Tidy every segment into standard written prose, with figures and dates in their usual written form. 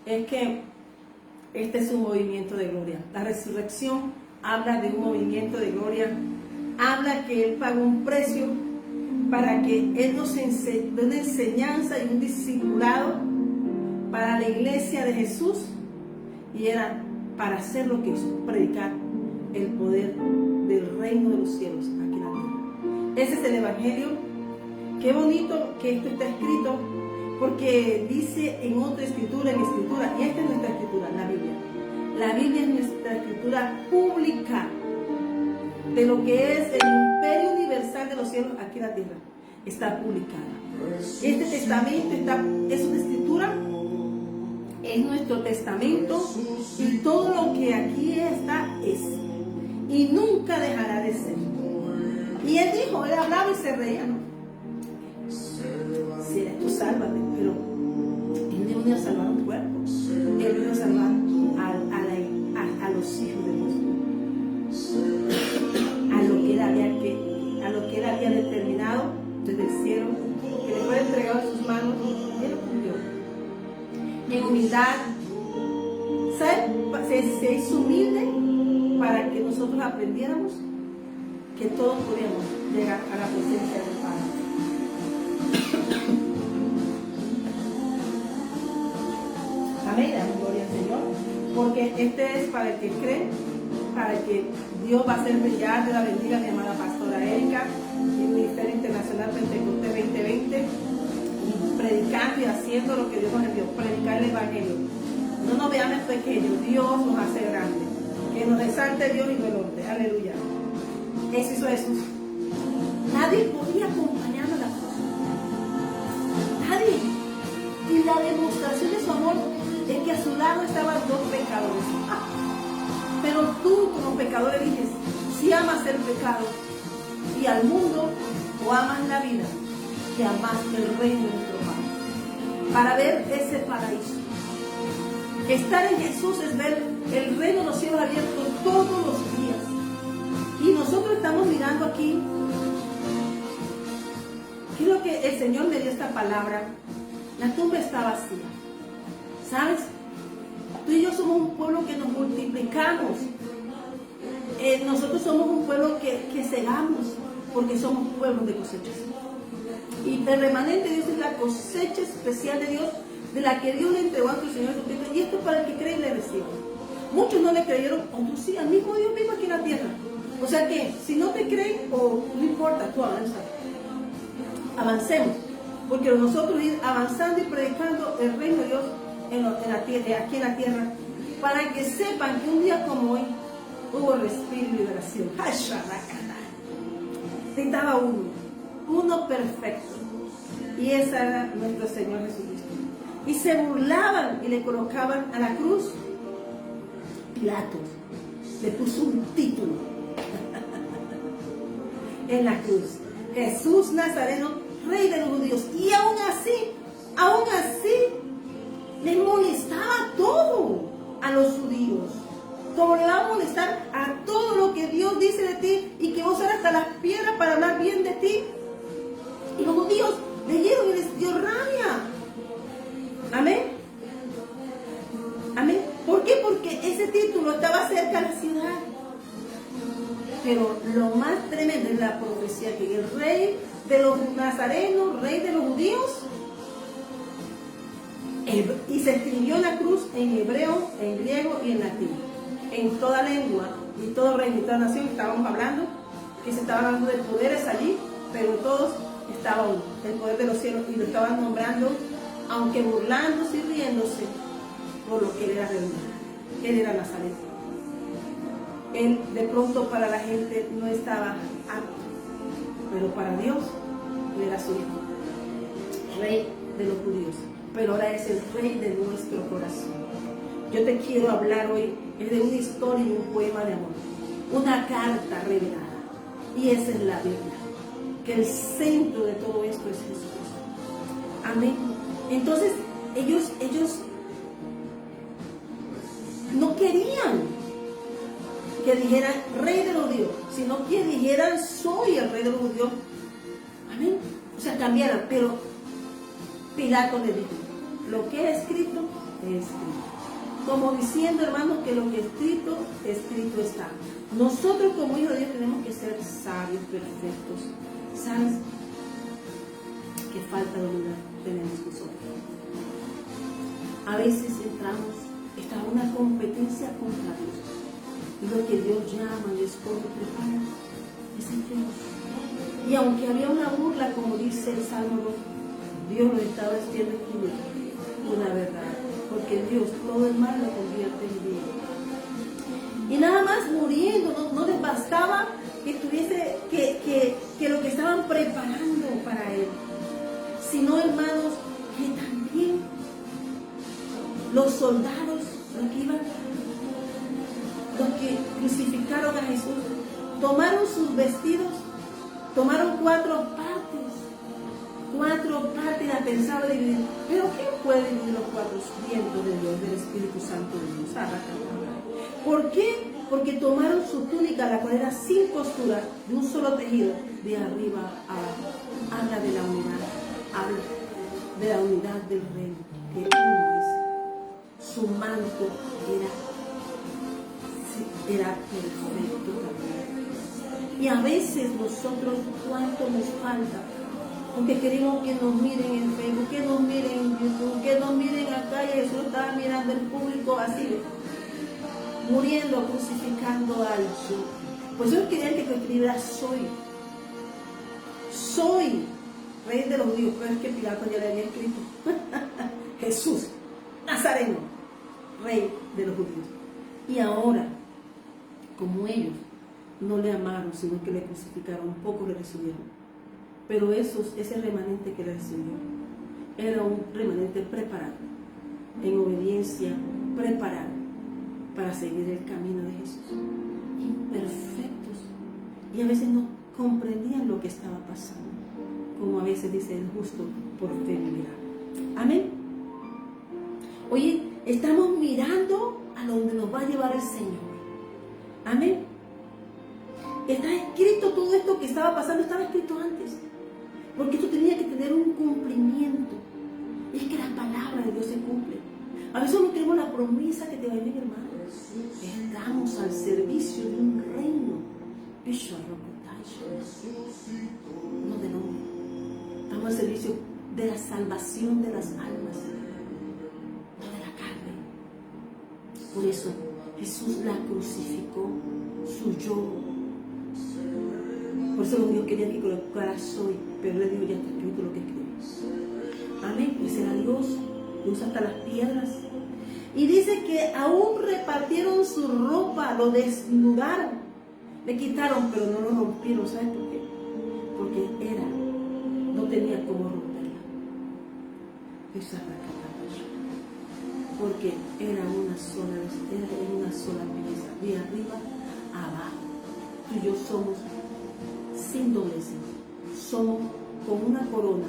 Es que este es un movimiento de gloria. La resurrección habla de un movimiento de gloria. Habla que Él pagó un precio para que Él nos dé una enseñanza y un discipulado para la iglesia de Jesús. Y era para hacer lo que hizo, predicar el poder del reino de los cielos aquí en la tierra. Ese es el evangelio. Qué bonito que esto está escrito, porque dice en otra escritura, y esta es nuestra escritura, la Biblia. La Biblia es nuestra escritura pública de lo que es el imperio universal de los cielos aquí en la tierra. Está publicada. Este testamento es una escritura, es nuestro testamento, y todo lo que aquí está es, y nunca dejará de ser. Y él dijo, él hablaba y se reía, ¿no? Si eres tú, sálvate, pero él no vino a salvar un cuerpo, él vino a salvar a los hijos de Dios, a lo que él había determinado desde el cielo, que le fue entregado en sus manos, él lo cumplió. En humildad, se hizo humilde para que nosotros aprendiéramos que todos podíamos llegar a la presencia del Padre. Amén, gloria al Señor, porque este es para el que cree, para que Dios va a hacer brillar. de la bendiga mi amada pastora Erika y el Ministerio Internacional Pentecostés 2020, predicando y haciendo lo que Dios nos envió, predicar el Evangelio. No nos veamos pequeños, Dios nos hace grandes. Que nos exalte Dios y nos exalte. Aleluya. Eso hizo Jesús. Nadie podía acompañarlo a la cruz. Nadie. Y la demostración de su amor es que a su lado estaban dos pecadores. Pero tú como pecador eliges si amas el pecado y al mundo, o amas la vida y amas el reino de nuestro Padre. Para ver ese paraíso. Estar en Jesús es ver el reino de los cielos abiertos todos los días. Y nosotros estamos mirando aquí. Quiero que el Señor me dio esta palabra. La tumba está vacía. ¿Sabes? Tú y yo somos un pueblo que nos multiplicamos. Nosotros somos un pueblo que segamos, porque somos pueblos de cosechas. Y el remanente de Dios es la cosecha especial de Dios, de la que Dios le entregó a nuestro Señor Jesucristo. Y esto es para el que cree y le recibe. Muchos no le creyeron, otros sí, al mismo Dios mismo aquí en la tierra. O sea que, si no te creen, o no importa, tú avanza. Avancemos. Porque nosotros ir avanzando y predicando el reino de Dios aquí en la tierra, para que sepan que un día como hoy hubo respiro y liberación. Necesitaba uno perfecto, y ese era nuestro Señor Jesucristo. Y se burlaban y le colocaban a la cruz. Pilatos le puso un título en la cruz: Jesús Nazareno, Rey de los judíos. Y aún así, les molestaba todo a los judíos, como le va a molestar a todo lo que Dios dice de ti, y que vos usas hasta las piedras para hablar bien de ti. Y los judíos leyeron y les dio rabia. Amén. Amén. ¿Por qué? Porque ese título estaba cerca de la ciudad. Pero lo más tremendo es la profecía, que el Rey de los nazarenos, Rey de los judíos, y se escribió en la cruz en hebreo, en griego y en latín, en toda lengua y todo reino y toda nación. Estábamos hablando que se estaba hablando de poderes allí, pero todos estaba uno, el poder de los cielos, y lo estaban nombrando, aunque burlándose y riéndose, por lo que él era reunido. Él era Nazaret. Él de pronto para la gente no estaba apto, pero para Dios él era su hijo, Rey de los judíos. Pero ahora es el Rey de nuestro corazón. Yo te quiero hablar hoy es de una historia y un poema de amor, una carta revelada, y esa es la Biblia, que el centro de todo esto es Jesucristo. Amén. Entonces ellos no querían que dijeran Rey de los judíos, sino que dijeran soy el Rey de los judíos. Amén. O sea, cambiaran. Pero Pilato le dijo, lo que he escrito, he escrito. Como diciendo, hermanos, que lo que he escrito, escrito está. Nosotros como hijos de Dios tenemos que ser sabios, perfectos. ¿Sabes? Qué falta de unidad tenemos nosotros. A veces entramos, está una competencia contra Dios. Y lo que Dios llama y escoge, prepara, es entre Dios. Y aunque había una burla, como dice el Salmo, Dios lo estaba haciendo aquí una verdad. Porque Dios todo el mal lo convierte en bien. Y nada más muriendo, no les bastaba que tuviese que lo que estaban preparando para Él. Sino, hermanos, que también los soldados, los que crucificaron a Jesús, tomaron sus vestidos, tomaron cuatro partes, la pensaban dividir. Pero ¿quién puede dividir los cuatro vientos de Dios, del Espíritu Santo de Dios? ¿Por qué? Porque tomaron su túnica, la cual era sin costura, de un solo tejido, de arriba a abajo. Habla de la unidad, habla de la unidad del reino, que uno es. Su manto era perfecto también. Y a veces nosotros, ¿cuánto nos falta? Porque queremos que nos miren en Facebook, que nos miren en YouTube, que nos miren acá, y Jesús estaba mirando el público así, muriendo, crucificando al Señor. Pues ellos querían que escribiera soy Rey de los judíos, pero es que Pilato ya le había escrito Jesús Nazareno, Rey de los judíos. Y ahora, como ellos no le amaron, sino que le crucificaron, pocos le recibieron. Pero ese remanente que le recibió era un remanente preparado, en obediencia, preparado para seguir el camino de Jesús. Imperfectos. Y a veces no comprendían lo que estaba pasando, como a veces dice el justo por fe vivirá. Amén. Oye, estamos mirando a donde nos va a llevar el Señor. Amén. Está escrito todo esto que estaba pasando, estaba escrito antes. Porque esto tenía que tener un cumplimiento. Y es que la palabra de Dios se cumple. A veces no tenemos la promesa que te va a venir, hermano. Estamos al servicio de un reino. No del hombre. Estamos al servicio de la salvación de las almas, no de la carne. Por eso Jesús la crucificó, su yogo. Por eso Dios quería que colocara soy, pero le dijo, ya está escrito lo que escribes. Amén. Pues era Dios, usa hasta las piedras. Y dice que aún repartieron su ropa, lo desnudaron, le quitaron, pero no lo rompieron. ¿Sabes por qué? Porque no tenía cómo romperla. Porque era una sola pieza, de arriba a abajo. Tú y yo somos sin doblez, somos con una corona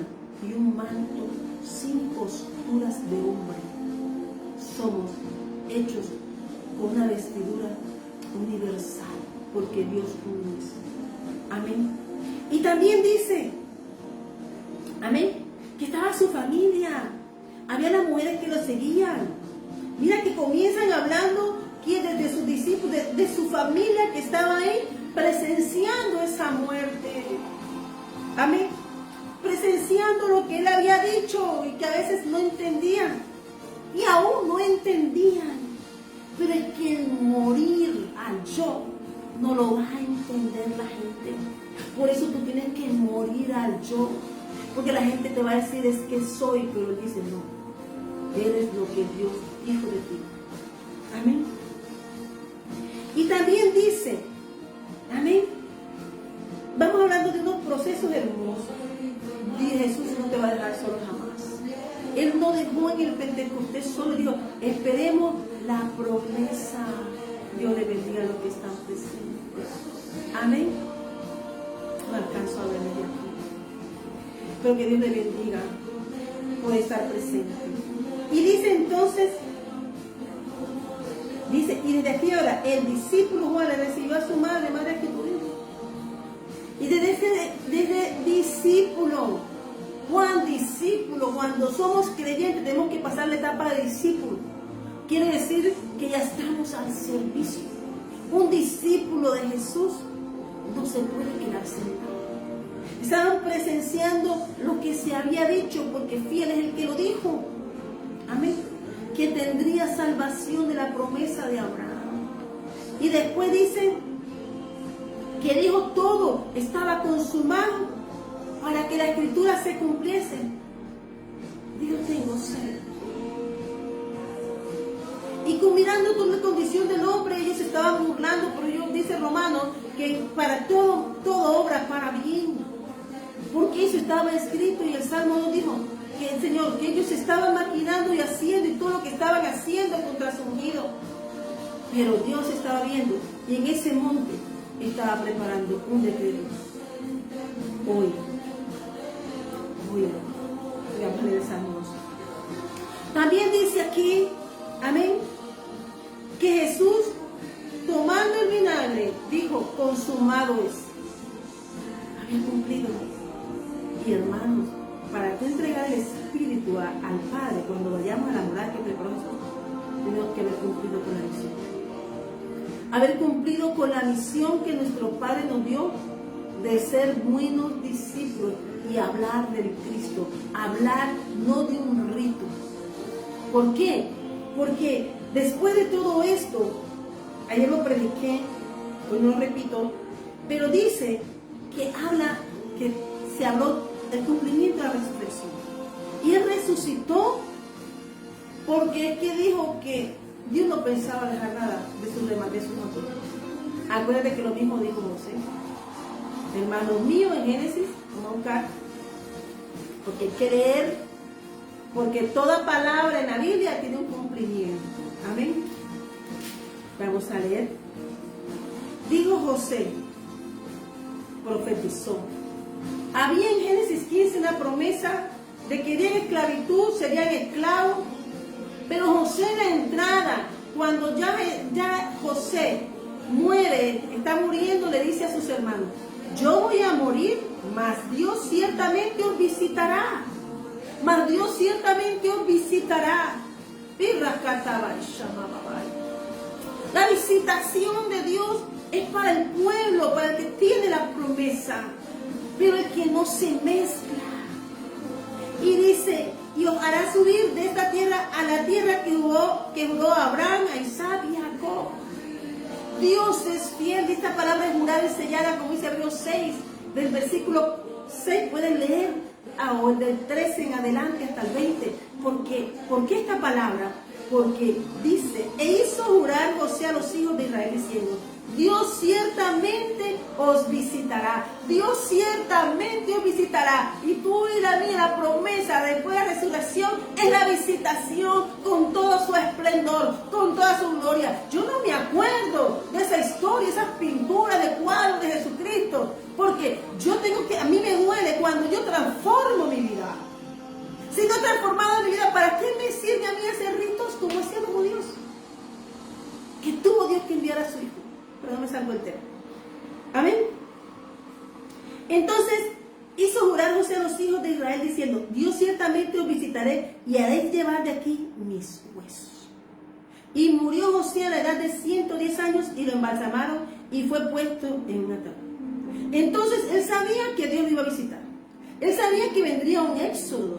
y un manto sin costuras de hombre. Somos hechos con una vestidura universal, porque Dios uno es. Amén. Y también dice, amén, que estaba su familia. Había las mujeres que lo seguían. Mira que comienzan hablando de sus discípulos, de su familia que estaba ahí presenciando esa muerte. Amén. Presenciando lo que él había dicho y que a veces no entendían. Y aún no entendían. Pero es que el morir al yo no lo va a entender la gente. Por eso tú tienes que morir al yo. Porque la gente te va a decir es que soy, pero él dice no. Eres lo que Dios dijo de ti. Amén. Y también dice, amén. Vamos hablando de unos procesos hermosos. Y Jesús no te va a dejar solo jamás. Él no dejó en el Pentecostés solo, dijo, esperemos la promesa. Dios le bendiga a los que están presentes. Amén. No alcanzo a verle de aquí. Pero que Dios le bendiga por estar presente. Y dice entonces, y desde aquí ahora, el discípulo Juan le recibió a su madre que tú dices. Y desde discípulo, Juan discípulo, cuando somos creyentes tenemos que pasar la etapa de discípulo. Quiere decir que ya estamos al servicio. Un discípulo de Jesús no se puede quedar sentado. Estaban presenciando lo que se había dicho, porque fiel es el que lo dijo. Amén. Que tendría salvación de la promesa de Abraham. Y después dice que dijo todo estaba consumado para que la escritura se cumpliese. Dios, tengo sed. Y mirando toda la condición del hombre, ellos estaban burlando, pero Dios dice Romanos que para todo obra para bien. Porque eso estaba escrito y el Salmo nos dijo que el Señor, que ellos estaban maquinando y haciendo y todo lo que estaban haciendo contra su ungido. Pero Dios estaba viendo y en ese monte estaba preparando un decreto. Hoy, veamos el Salmo. También dice aquí, amén, que Jesús, tomando el vinagre, dijo, consumado es. Había cumplido. Y hermanos, para tú entregar el Espíritu al Padre, cuando vayamos a la morada que preparó Jesús, tenemos que haber cumplido con la misión. Haber cumplido con la misión que nuestro Padre nos dio de ser buenos discípulos y hablar del Cristo. Hablar no de un rito. ¿Por qué? Porque después de todo esto, ayer lo prediqué, hoy no lo repito, pero dice que se habló del cumplimiento de la resurrección. Y él resucitó porque es que dijo que Dios no pensaba dejar nada de su muerte. Acuérdate que lo mismo dijo José. Hermano mío, en Génesis, vamos a buscar, porque hay que leer, porque toda palabra en la Biblia tiene un cumplimiento. Amén. Vamos a leer. Dijo José, profetizó. Había en Génesis 15 una promesa de que irían en esclavitud, serían esclavos, pero José en la entrada, cuando ya José muere, está muriendo, le dice a sus hermanos: yo voy a morir, mas Dios ciertamente os visitará. Mas Dios ciertamente os visitará. La visitación de Dios es para el pueblo, para el que tiene la promesa, pero el que no se mezcla. Y dice: y os hará subir de esta tierra a la tierra que juró a Abraham, a Isaac y a Jacob. Dios es fiel. Esta palabra es jurada y sellada, como dice Hebreos 6, del versículo 6, pueden leer, o del 13 en adelante hasta el 20. ¿Por qué esta palabra? Porque dice: e hizo jurar José a los hijos de Israel diciendo: Dios ciertamente os visitará. Dios ciertamente os visitará. Y tú y la mía, la promesa después de la resurrección es la visitación con todo su esplendor, con toda su gloria. Yo no me acuerdo de esa historia, esas pinturas de cuadros de Jesucristo, porque a mí me duele cuando yo transformo mi vida. Si no he transformado mi vida, ¿para qué me sirve a mí hacer ritos como hacían los judíos? Que tuvo Dios que enviar a su hijo. Pero no me salgo el tema. Amén. Entonces hizo jurar José a los hijos de Israel diciendo: Dios ciertamente os visitaré y haréis llevar de aquí mis huesos. Y murió José a la edad de 110 años y lo embalsamaron y fue puesto en un ataúd. Entonces él sabía que Dios lo iba a visitar. Él sabía que vendría un éxodo.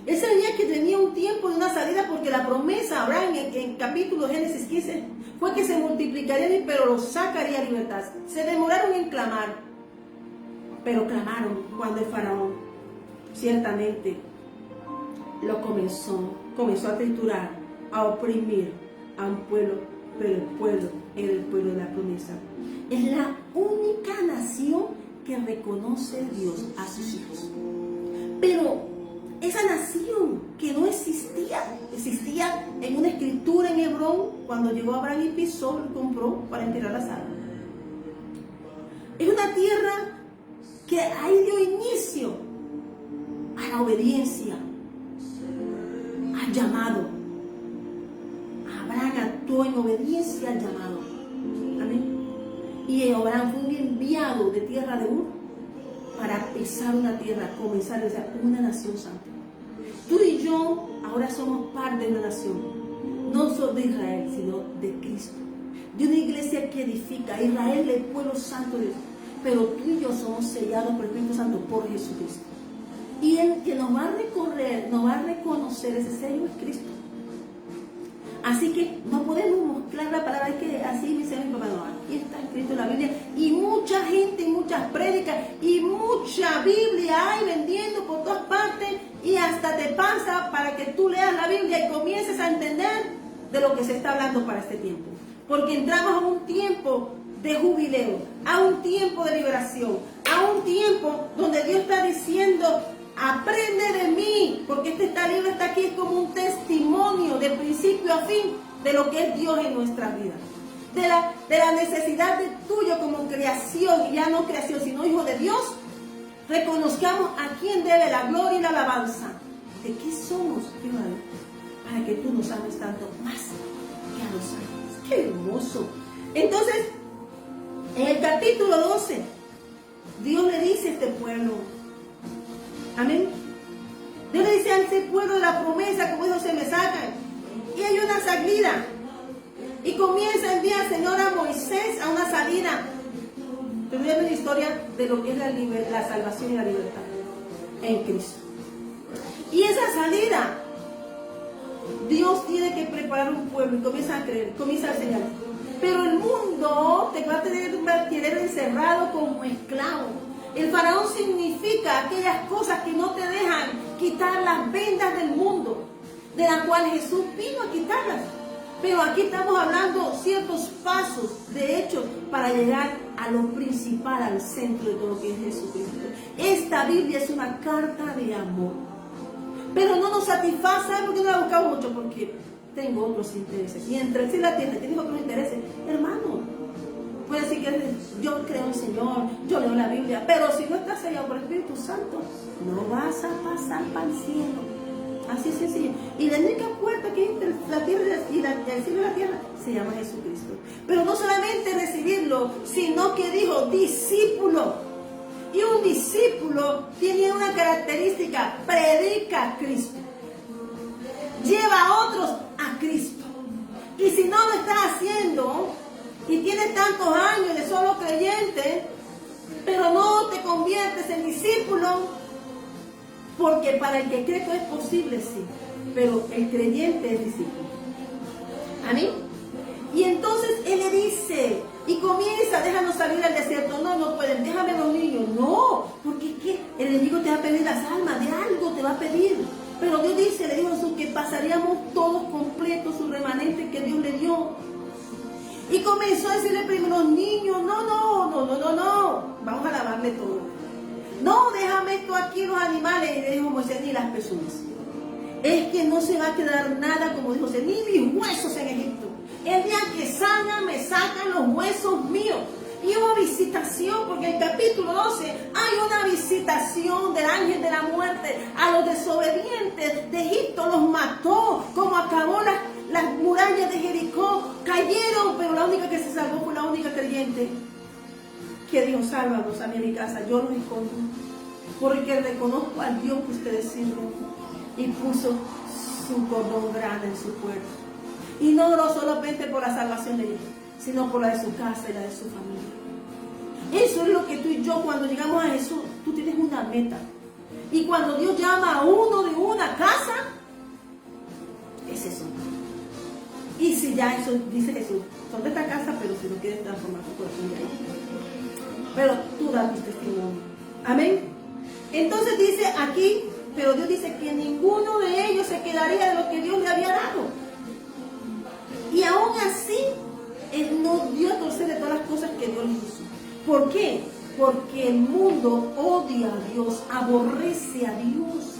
Él sabía que tenía un tiempo de una salida, porque la promesa a Abraham en capítulo Génesis 15 fue que se multiplicarían, pero los sacaría a libertad. Se demoraron en clamar, pero clamaron cuando el faraón ciertamente lo comenzó a triturar, a oprimir a un pueblo, pero el pueblo era el pueblo de la promesa. Es la única nación que reconoce a Dios a sus hijos. Pero esa nación que no existía en una escritura en Hebrón, cuando llegó Abraham y pisó, lo compró para enterrar a Sara. Es una tierra que ahí dio inicio a la obediencia, al llamado. Abraham actuó en obediencia al llamado. Amén. Y Abraham fue un enviado de tierra de Ur para pisar una tierra, comenzar a ser una nación santa. Tú y yo ahora somos parte de una nación, no solo de Israel, sino de Cristo, de una iglesia que edifica. Israel es el pueblo santo de Dios, pero tú y yo somos sellados por el Espíritu Santo por Jesucristo. Y el que nos va a recorrer, nos va a reconocer ese sello es Cristo. Así que no podemos mezclar la palabra, es que así me dice mi papá, no, aquí está escrito en la Biblia, y mucha gente, y muchas prédicas, y mucha Biblia hay vendiendo por todas partes, y hasta te pasa para que tú leas la Biblia y comiences a entender de lo que se está hablando para este tiempo. Porque entramos a un tiempo de jubileo, a un tiempo de liberación, a un tiempo donde Dios está diciendo: aprende de mí, porque este libro está aquí, es como un testimonio de principio a fin de lo que es Dios en nuestras vidas, de la necesidad de tuyo como creación, y ya no creación sino hijo de Dios. Reconozcamos a quién debe la gloria y la alabanza. ¿De qué somos, hijo de Dios? Para que tú nos ames tanto más que a los ángeles. ¡Qué hermoso! Entonces, en el capítulo 12, Dios le dice a este pueblo, amén. Dios le dice a ese pueblo de la promesa, como dijo, se me sacan. Y hay una salida. Y comienza a enviar el Señor a Moisés a una salida. Estoy viendo la historia de lo que es la salvación y la libertad en Cristo. Y esa salida, Dios tiene que preparar un pueblo y comienza a creer, comienza a enseñar. Pero el mundo te va a tener encerrado como esclavo. El faraón significa aquellas cosas que no te dejan quitar las vendas del mundo, de la cual Jesús vino a quitarlas. Pero aquí estamos hablando ciertos pasos, de hecho, para llegar a lo principal, al centro de todo lo que es Jesucristo. Esta Biblia es una carta de amor. Pero no nos satisface, ¿sabe por qué no la buscamos mucho? Porque tengo otros intereses. Y entre sí la tiene, tienes otros intereses. Hermano, puede decir que yo creo en el Señor, yo leo la Biblia, pero si no estás sellado por el Espíritu Santo, no vas a pasar para el cielo. Así es sencillo. Y la única puerta que hay entre la tierra y el cielo y la tierra se llama Jesucristo. Pero no solamente recibirlo, sino que dijo discípulo. Y un discípulo tiene una característica: predica a Cristo, lleva a otros a Cristo. Y si no lo estás haciendo y tienes tantos años de solo creyente, pero no te conviertes en discípulo, porque para el que cree que es posible, sí, pero el creyente es discípulo. Amén. Y entonces él le dice, y comienza: déjanos salir al desierto. No, no pueden, déjame a los niños. No, porque es que el enemigo te va a pedir las almas, de algo te va a pedir. Pero Dios dice, le dijo a Jesús, que pasaríamos todos completos su remanente que Dios le dio. Y comenzó a decirle primero: los niños, no, vamos a lavarle todo. No, déjame esto aquí, los animales. Y le dijo Moisés: ni las personas. Es que no se va a quedar nada, como dijo Moisés, ni mis huesos en Egipto. El día que salgan, me sacan los huesos míos. Y hubo visitación, porque en el capítulo 12 hay una visitación del ángel de la muerte a los desobedientes de Egipto. Los mató, como acabó las murallas de Jericó. Cayeron, pero la única que se salvó fue la única creyente, que Dios: sálvanos a mí y a mi casa. Yo los escondo, porque reconozco al Dios que ustedes sirven. Y puso su cordón grande en su puerta. Y no oró solamente por la salvación de ellos, sino por la de su casa y la de su familia. Eso es lo que tú y yo, cuando llegamos a Jesús, tú tienes una meta. Y cuando Dios llama a uno de una casa, es eso. Y si ya eso, dice Jesús, son de esta casa, pero si no quieres transformar tu corazón de ahí. Pero tú das tu testimonio. Amén. Entonces dice aquí, pero Dios dice que ninguno de ellos se quedaría de lo que Dios le había dado. Y aún así, Él no dio a torcer de todas las cosas que Dios le hizo. ¿Por qué? Porque el mundo odia a Dios, aborrece a Dios.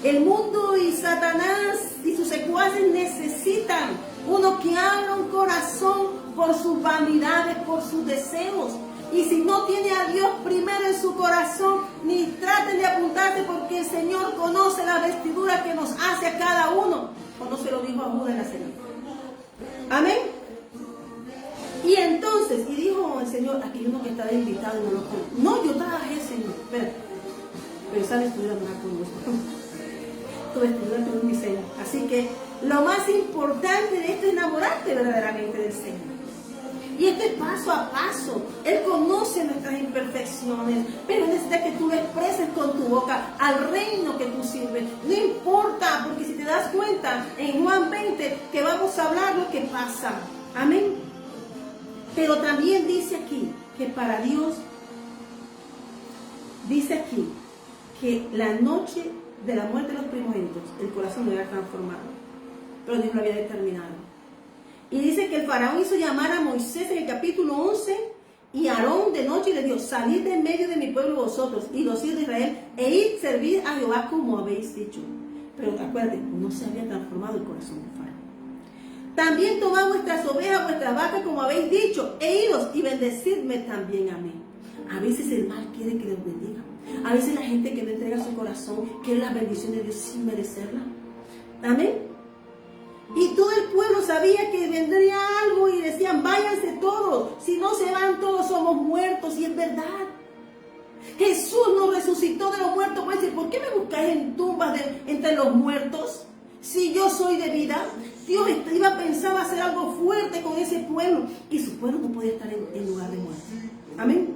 El mundo y Satanás y sus secuaces necesitan uno que abra un corazón por sus vanidades, por sus deseos. Y si no tiene a Dios primero en su corazón, ni traten de apuntarse, porque el Señor conoce la vestidura que nos hace a cada uno. Como se lo dijo a Judas en la cena. Amén. Y entonces, y dijo el Señor: aquí hay uno que estaba invitado y no lo conozco. No, yo trabajé, Señor. Pero esa vestidura no la conozco. Tu vestidura tiene un diseño. Así que lo más importante de esto es enamorarte verdaderamente del Señor. Y esto es paso a paso. Él conoce nuestras imperfecciones, pero necesita que tú lo expreses con tu boca al reino que tú sirves. No importa, porque si te das cuenta, en Juan 20, que vamos a hablar lo que pasa. Amén. Pero también dice aquí que para Dios, dice aquí que la noche de la muerte de los primogénitos, el corazón no era transformado, pero Dios lo había determinado. Y dice que el faraón hizo llamar a Moisés en el capítulo 11, y Aarón de noche le dijo: salid de en medio de mi pueblo vosotros y los hijos de Israel, e id servir a Jehová como habéis dicho. Pero acuérdate, no se había transformado el corazón del faraón. También tomad vuestras ovejas, vuestras vacas, como habéis dicho, e idos y bendecidme también a mí. A veces el mal quiere que les bendiga. A veces la gente que le entrega su corazón quiere las bendiciones de Dios sin merecerla. Amén. Y todo el pueblo sabía que vendría algo y decían: váyanse todos, si no se van todos somos muertos. Y es verdad. Jesús nos resucitó de los muertos. Puede decir: ¿por qué me buscáis en tumbas entre los muertos? Si yo soy de vida. Dios pensaba hacer algo fuerte con ese pueblo, y su pueblo no podía estar en lugar de muerte. Amén.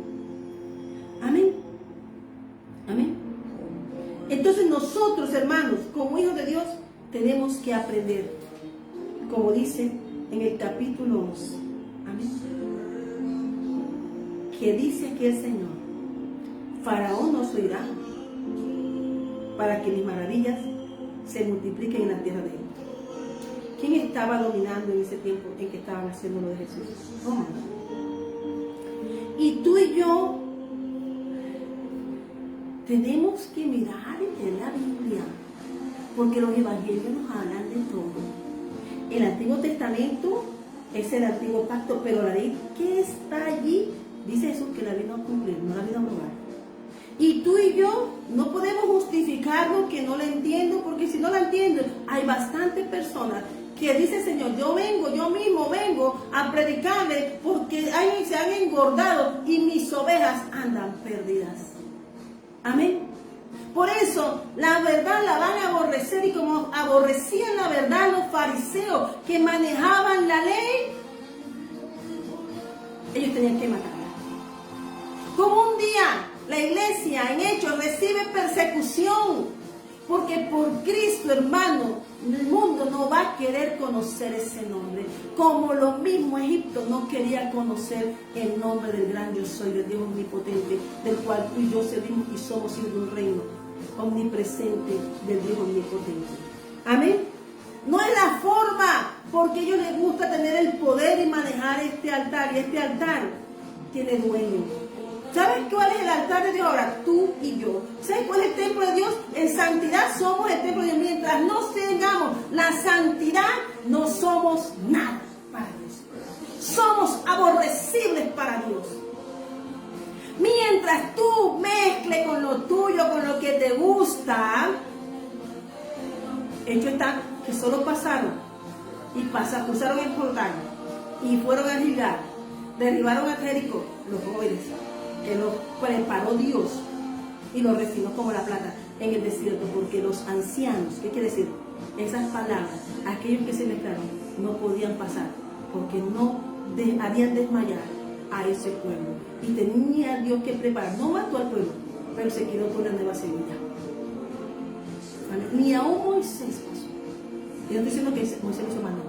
Amén. Amén. Entonces nosotros, hermanos, como hijos de Dios, tenemos que aprender, como dice en el capítulo 11. Amén. Que dice aquí el Señor: Faraón nos oirá, para que mis maravillas se multipliquen en la tierra de él. ¿Quién estaba dominando en ese tiempo en que estaban haciendo lo de Jesús? Roma. Y tú y yo tenemos que mirar en la Biblia, porque los evangelios nos hablan de todo. El Antiguo Testamento es el Antiguo Pacto, pero la ley que está allí, dice Jesús que la vino a cumplir, no la vino a probar. Y tú y yo no podemos justificarlo que no la entiendo, porque si no la entiendo, hay bastantes personas que dicen, Señor, yo mismo vengo a predicarle porque se han engordado y mis ovejas andan perdidas. Amén. Por eso la verdad la van a aborrecer, y como aborrecían la verdad los fariseos que manejaban la ley, ellos tenían que matarla. Como un día la iglesia en Hechos recibe persecución, porque por Cristo, hermano, el mundo no va a querer conocer ese nombre, como lo mismo Egipto no quería conocer el nombre del gran yo soy, del Dios omnipotente, del cual tú y yo servimos y somos hijos de un reino omnipresente del Dios omnipotente. Amén. No es la forma, porque a ellos les gusta tener el poder y manejar este altar, y este altar tiene dueño. ¿Sabes cuál es el altar de Dios ahora? Tú y yo. ¿Sabes cuál es el templo de Dios? En santidad somos el templo de Dios. Mientras no tengamos la santidad, no somos nada para Dios. Somos aborrecibles para Dios. Mientras tú mezcles con lo tuyo, con lo que te gusta, ellos están que solo pasaron y cruzaron el Jordán y fueron a Gilgal, derribaron a Jericó, los jóvenes, que los preparó Dios y los refinó como la plata en el desierto, porque los ancianos, ¿qué quiere decir? Esas palabras, aquellos que se mezclaron, no podían pasar, porque no habían desmayado a ese pueblo, y tenía Dios que preparar. No mató al pueblo, pero se quedó con la nueva semilla. Ni aún Moisés pasó. Y no estoy diciendo que Moisés lo hizo mal, no,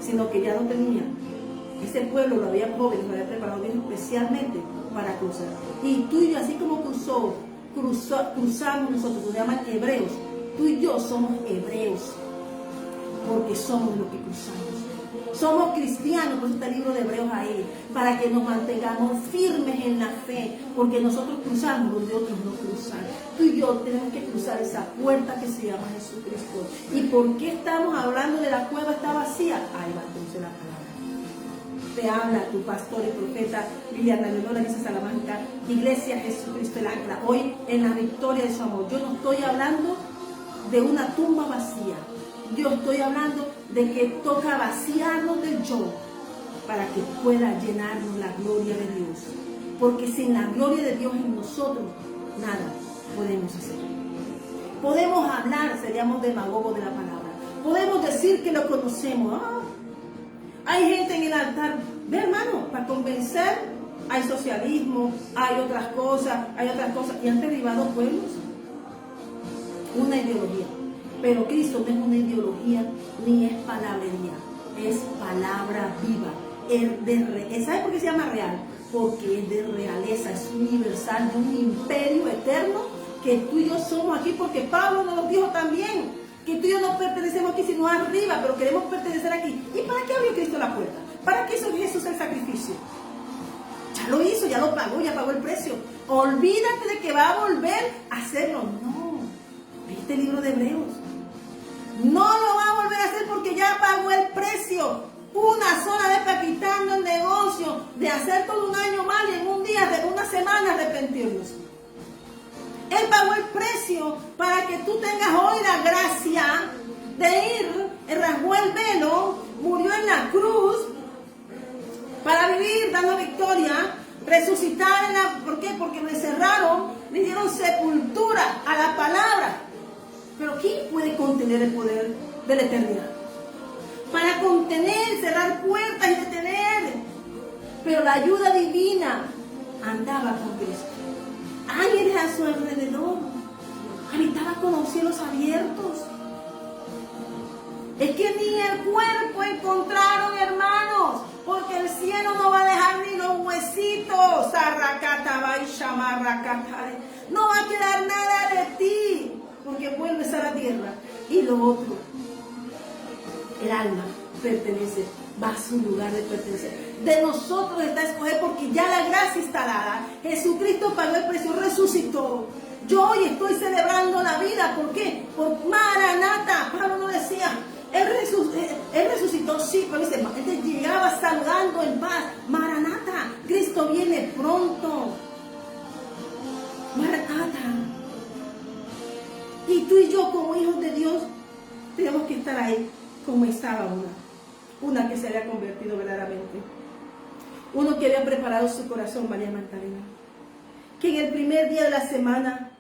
sino que ya no tenía. Ese pueblo lo había jóvenes, lo había preparado Dios especialmente para cruzar. Y tú y yo, así como cruzamos nosotros, nos llaman hebreos, tú y yo somos hebreos, porque somos los que cruzamos. Somos cristianos, por eso está el libro de Hebreos ahí, para que nos mantengamos firmes en la fe, porque nosotros cruzamos donde otros no cruzan. Tú y yo tenemos que cruzar esa puerta que se llama Jesucristo. ¿Y por qué estamos hablando de la cueva está vacía? Ahí va entonces la palabra. Te habla tu pastor y profeta Liliana Leonora Lisa Salamanca, Iglesia Jesucristo el Ancla, hoy en la victoria de su amor. Yo no estoy hablando de una tumba vacía. Yo estoy hablando de que toca vaciarnos del yo para que pueda llenarnos la gloria de Dios. Porque sin la gloria de Dios en nosotros, nada podemos hacer. Podemos hablar, seríamos demagogos de la palabra. Podemos decir que lo conocemos. Hay gente en el altar, ve hermano, para convencer, hay socialismo, hay otras cosas, y han derribado pueblos. Una ideología. Pero Cristo no es una ideología ni es palabrería, es palabra viva. ¿Sabe por qué se llama real? Porque es de realeza, es universal, de un imperio eterno que tú y yo somos aquí, porque Pablo nos lo dijo también, que tú y yo no pertenecemos aquí sino arriba, pero queremos pertenecer aquí. ¿Y para qué abrió Cristo la puerta? ¿Para qué hizo Jesús el sacrificio? Ya lo hizo, ya lo pagó, ya pagó el precio. Olvídate de que va a volver a hacerlo. No, este libro de Hebreos. No lo va a volver a hacer porque ya pagó el precio. Una sola vez para quitarnos el negocio de hacer todo un año mal y en un día, de una semana arrepentirnos. Él pagó el precio para que tú tengas hoy la gracia de ir, rasgó el velo, murió en la cruz para vivir dando victoria, resucitar ¿por qué? Porque lo encerraron, le dieron sepultura a la palabra. Pero ¿quién puede contener el poder de la eternidad? Para contener, cerrar puertas y detener. Pero la ayuda divina andaba con Cristo. Ángeles a su alrededor. Habitaba con los cielos abiertos. Es que ni el cuerpo encontraron, hermanos, porque el cielo no va a dejar ni los huesitos. No va a quedar nada de ti, porque vuelves a la tierra. Y lo otro, El alma pertenece, va a su lugar de pertenecer. De nosotros está escoger porque ya la gracia está dada. Jesucristo pagó el precio, resucitó. Yo hoy estoy celebrando la vida. ¿Por qué? Por Maranata. Pablo no decía, él resucitó, sí, pero dice, él llegaba saludando en paz. Maranata, Cristo viene pronto. Maranata. Y tú y yo como hijos de Dios tenemos que estar ahí como estaba una que se había convertido verdaderamente. Uno que había preparado su corazón, María Magdalena, que en el primer día de la semana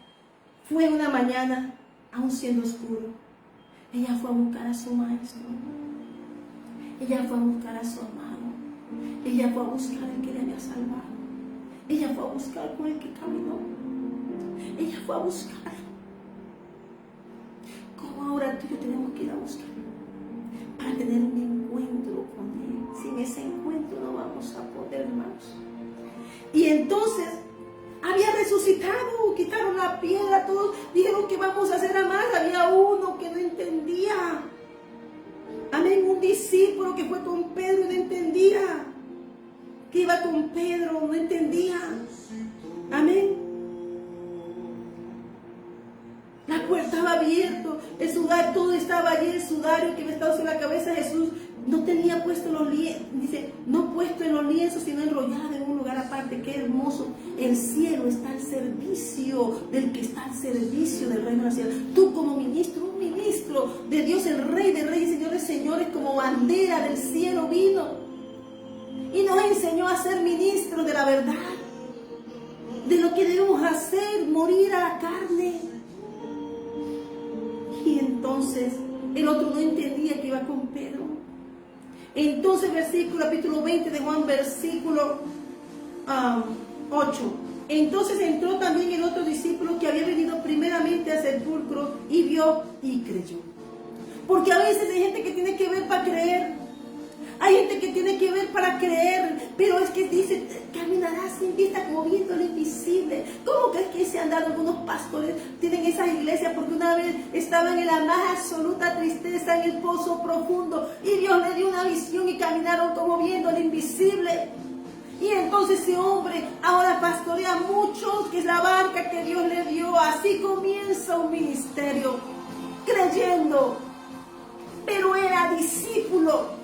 fue una mañana, aún siendo oscuro, ella fue a buscar a su maestro, ella fue a buscar a su amado, ella fue a buscar al que le había salvado, ella fue a buscar con el que caminó, ella fue a buscar. Como ahora tú y yo tenemos que ir a buscar para tener un encuentro con Él. Sin ese encuentro no vamos a poder, hermanos. Y entonces había resucitado, quitaron la piedra, todos dijeron que vamos a hacer a más. Había uno que no entendía. Amén, un discípulo que fue con Pedro y no entendía. Que iba con Pedro, no entendía. Amén. La puerta estaba abierta, el sudario, todo estaba allí, el sudario que me estaba sobre la cabeza. Jesús no tenía puesto los lienzos, dice, no puesto en los lienzos, sino enrollado en un lugar aparte. Qué hermoso. El cielo está al servicio del que está al servicio del reino de la ciudad. Tú como ministro, un ministro de Dios, el Rey de Reyes, Señor de Señores, como bandera del cielo vino y nos enseñó a ser ministros de la verdad, de lo que debemos hacer, morir a la carne. Y entonces el otro no entendía que iba con Pedro. Entonces capítulo 20 de Juan, versículo 8. Entonces entró también el otro discípulo que había venido primeramente al sepulcro y vio y creyó. Porque a veces hay gente que tiene que ver para creer. Hay gente que tiene que ver para creer, pero es que dice, caminarás sin vista como viendo lo invisible. ¿Cómo crees que se han dado algunos pastores? Tienen esas iglesias porque una vez estaban en la más absoluta tristeza, en el pozo profundo, y Dios le dio una visión y caminaron como viendo lo invisible. Y entonces ese hombre ahora pastorea a muchos, que es la barca que Dios le dio. Así comienza un ministerio, creyendo, pero era discípulo.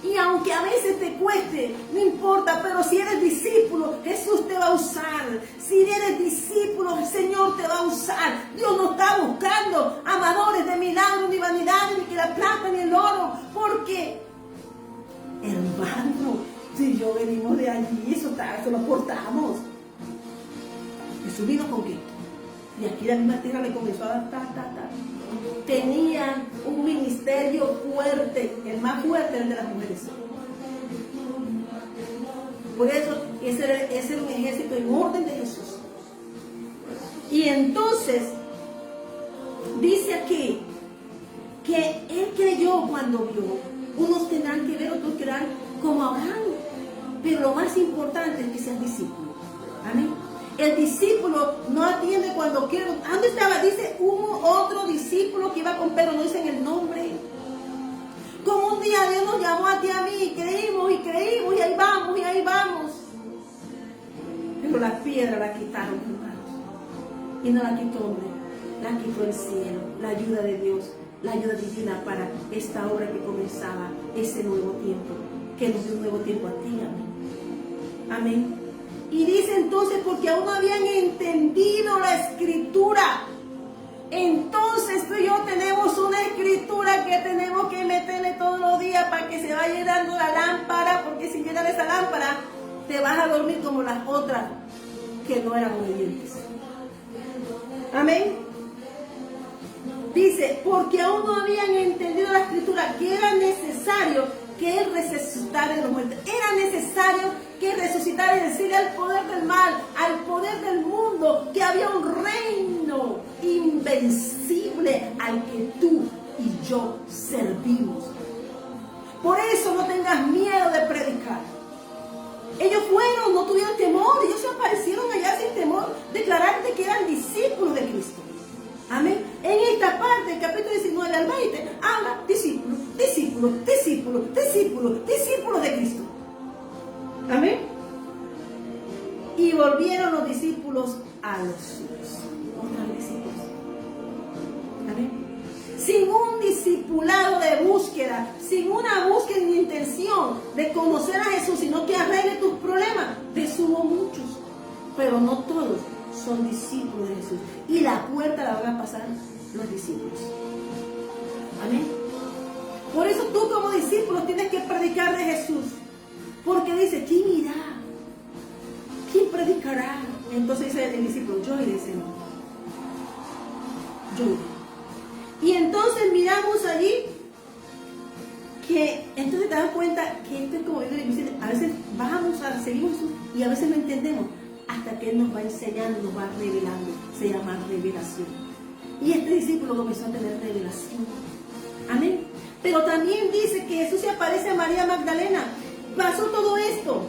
Y aunque a veces te cueste, no importa, pero si eres discípulo, Jesús te va a usar. Si eres discípulo, el Señor te va a usar. Dios no está buscando amadores de milagros, ni vanidad, ni que la plata, ni el oro. Porque, hermano, si yo venimos de allí, eso lo portamos. Jesús vino con qué. Y aquí la misma tierra le comenzó a dar Tenían un ministerio fuerte, el más fuerte era el de las mujeres. Por eso, ese era un ejército en orden de Jesús. Y entonces, dice aquí, que él creyó cuando vio. Unos tendrán que ver, otros creerán como Abraham. Pero lo más importante es que seas discípulo. Amén. El discípulo no atiende cuando quiere. ¿Dónde estaba? Dice otro discípulo que iba con Pedro, no dicen el nombre. Como un día Dios nos llamó a ti y a mí, y creímos, y ahí vamos, y ahí vamos. Pero la piedra la quitaron, hermanos. Y no la quitó hombre, la quitó el cielo, la ayuda de Dios, la ayuda divina para esta obra que comenzaba, ese nuevo tiempo, que nos dio un nuevo tiempo a ti y a mí. Amén. Y dice entonces, porque aún no habían entendido la escritura. Entonces tú y yo tenemos una escritura que tenemos que meterle todos los días para que se vaya llenando la lámpara, porque sin llenar esa lámpara te vas a dormir como las otras que no eran obedientes. Amén. Dice, porque aún no habían entendido la escritura, que era necesario que Él resucitara de los muertos. Era necesario que resucitara y decirle al poder del mal, al poder del mundo, que había un reino invencible al que tú y yo servimos. Por eso no tengas miedo de predicar. Ellos fueron, no tuvieron temor, ellos se aparecieron allá sin temor, declararte que eran discípulos de Cristo. Amén. En esta parte, el capítulo 19 al 20, habla discípulos. discípulos a los suyos. Otra vez discípulos. ¿Amén? Sin un discipulado de búsqueda, sin una búsqueda ni intención de conocer a Jesús, sino que arregle tus problemas. De eso hubo muchos, pero no todos son discípulos de Jesús. Y la puerta la van a pasar los discípulos. Amén. Por eso tú como discípulo tienes que predicar de Jesús. Porque dice, ¿quién irá? ¿Quién predicará? Entonces dice el discípulo, yo iré, Señor. Yo iré. Y entonces miramos allí que, entonces te das cuenta que esto es como a veces vamos a seguir Jesús y a veces no entendemos hasta que Él nos va enseñando, nos va revelando. Se llama revelación. Y este discípulo comenzó a tener revelación. Amén. Pero también dice que Jesús se aparece a María Magdalena. Pasó todo esto.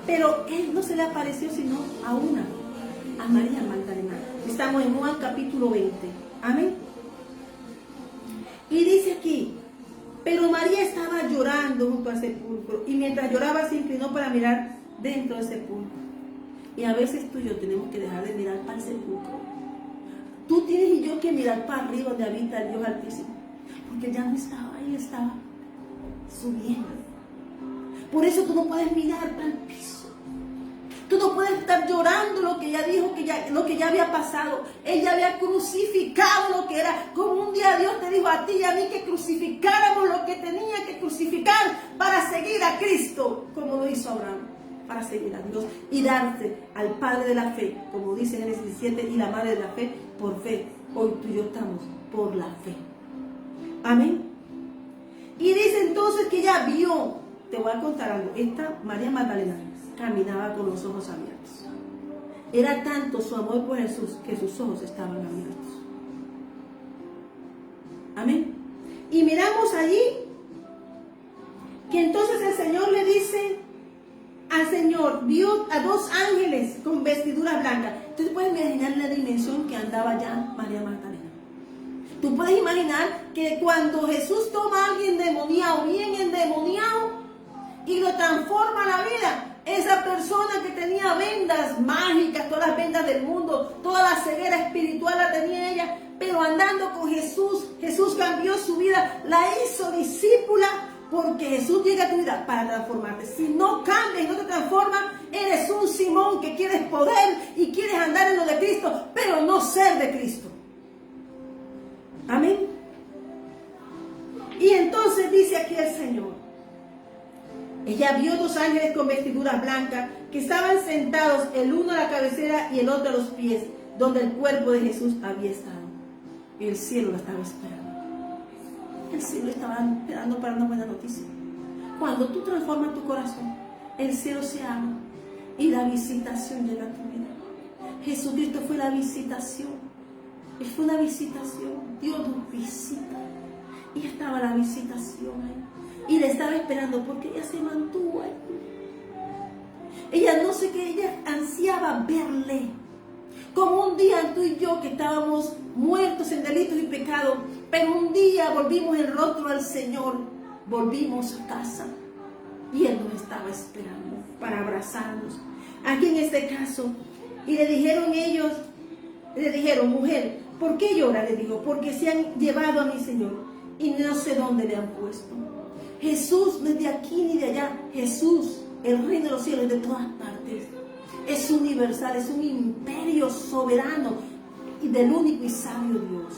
Pero Él no se le apareció sino a María Magdalena. Estamos en Juan capítulo 20. Amén. Y dice aquí, pero María estaba llorando junto al sepulcro y mientras lloraba se inclinó para mirar dentro del sepulcro. Y a veces tú y yo tenemos que dejar de mirar para el sepulcro. Tú tienes y yo que mirar para arriba donde habita el Dios Altísimo. Porque ya no estaba ahí, estaba subiendo. Por eso tú no puedes mirar para el piso. Tú no puedes estar llorando lo que ella dijo, lo que ya había pasado. Ella había crucificado lo que era. Como un día Dios te dijo a ti y a mí que crucificáramos lo que tenía que crucificar para seguir a Cristo, como lo hizo Abraham, para seguir a Dios y darse al Padre de la fe, como dice en Génesis 17, y la Madre de la fe, por fe. Hoy tú y yo estamos por la fe. Amén. Y dice entonces que ella vio, te voy a contar algo, esta María Magdalena caminaba con los ojos abiertos. Era tanto su amor por Jesús que sus ojos estaban abiertos. Amén. Y miramos allí que entonces el Señor le dice al Señor, vio a dos ángeles con vestiduras blancas. Entonces puedes imaginar la dimensión que andaba ya María Magdalena. Tú puedes imaginar que cuando Jesús toma a alguien endemoniado, bien endemoniado, y lo transforma a la vida, esa persona que tenía vendas mágicas, todas las vendas del mundo, toda la ceguera espiritual la tenía ella, pero andando con Jesús, Jesús cambió su vida, la hizo discípula, porque Jesús llega a tu vida para transformarte. Si no cambias y no te transformas, eres un Simón que quieres poder y quieres andar en lo de Cristo, pero no ser de Cristo. Amén. Y entonces dice aquí el Señor, ella vio dos ángeles con vestiduras blancas que estaban sentados, el uno a la cabecera y el otro a los pies, donde el cuerpo de Jesús había estado. Y el cielo la estaba esperando. El cielo estaba esperando para una buena noticia. Cuando tú transformas tu corazón, el cielo se abre y la visitación llega a tu vida. Jesucristo fue la visitación. Él fue una visitación. Dios nos visita. Y estaba la visitación ahí. Y le estaba esperando porque ella se mantuvo ahí. Ella no sé qué, ella ansiaba verle. Como un día tú y yo que estábamos muertos en delitos y pecados, pero un día volvimos el rostro al Señor, volvimos a casa y Él nos estaba esperando para abrazarnos. Aquí en este caso, y le dijeron ellos, mujer, ¿por qué llora? Le dijo, porque se han llevado a mi Señor y no sé dónde le han puesto. Jesús no es de aquí ni de allá. Jesús, el Rey de los cielos, es de todas partes. Es universal, es un imperio soberano y del único y sabio Dios.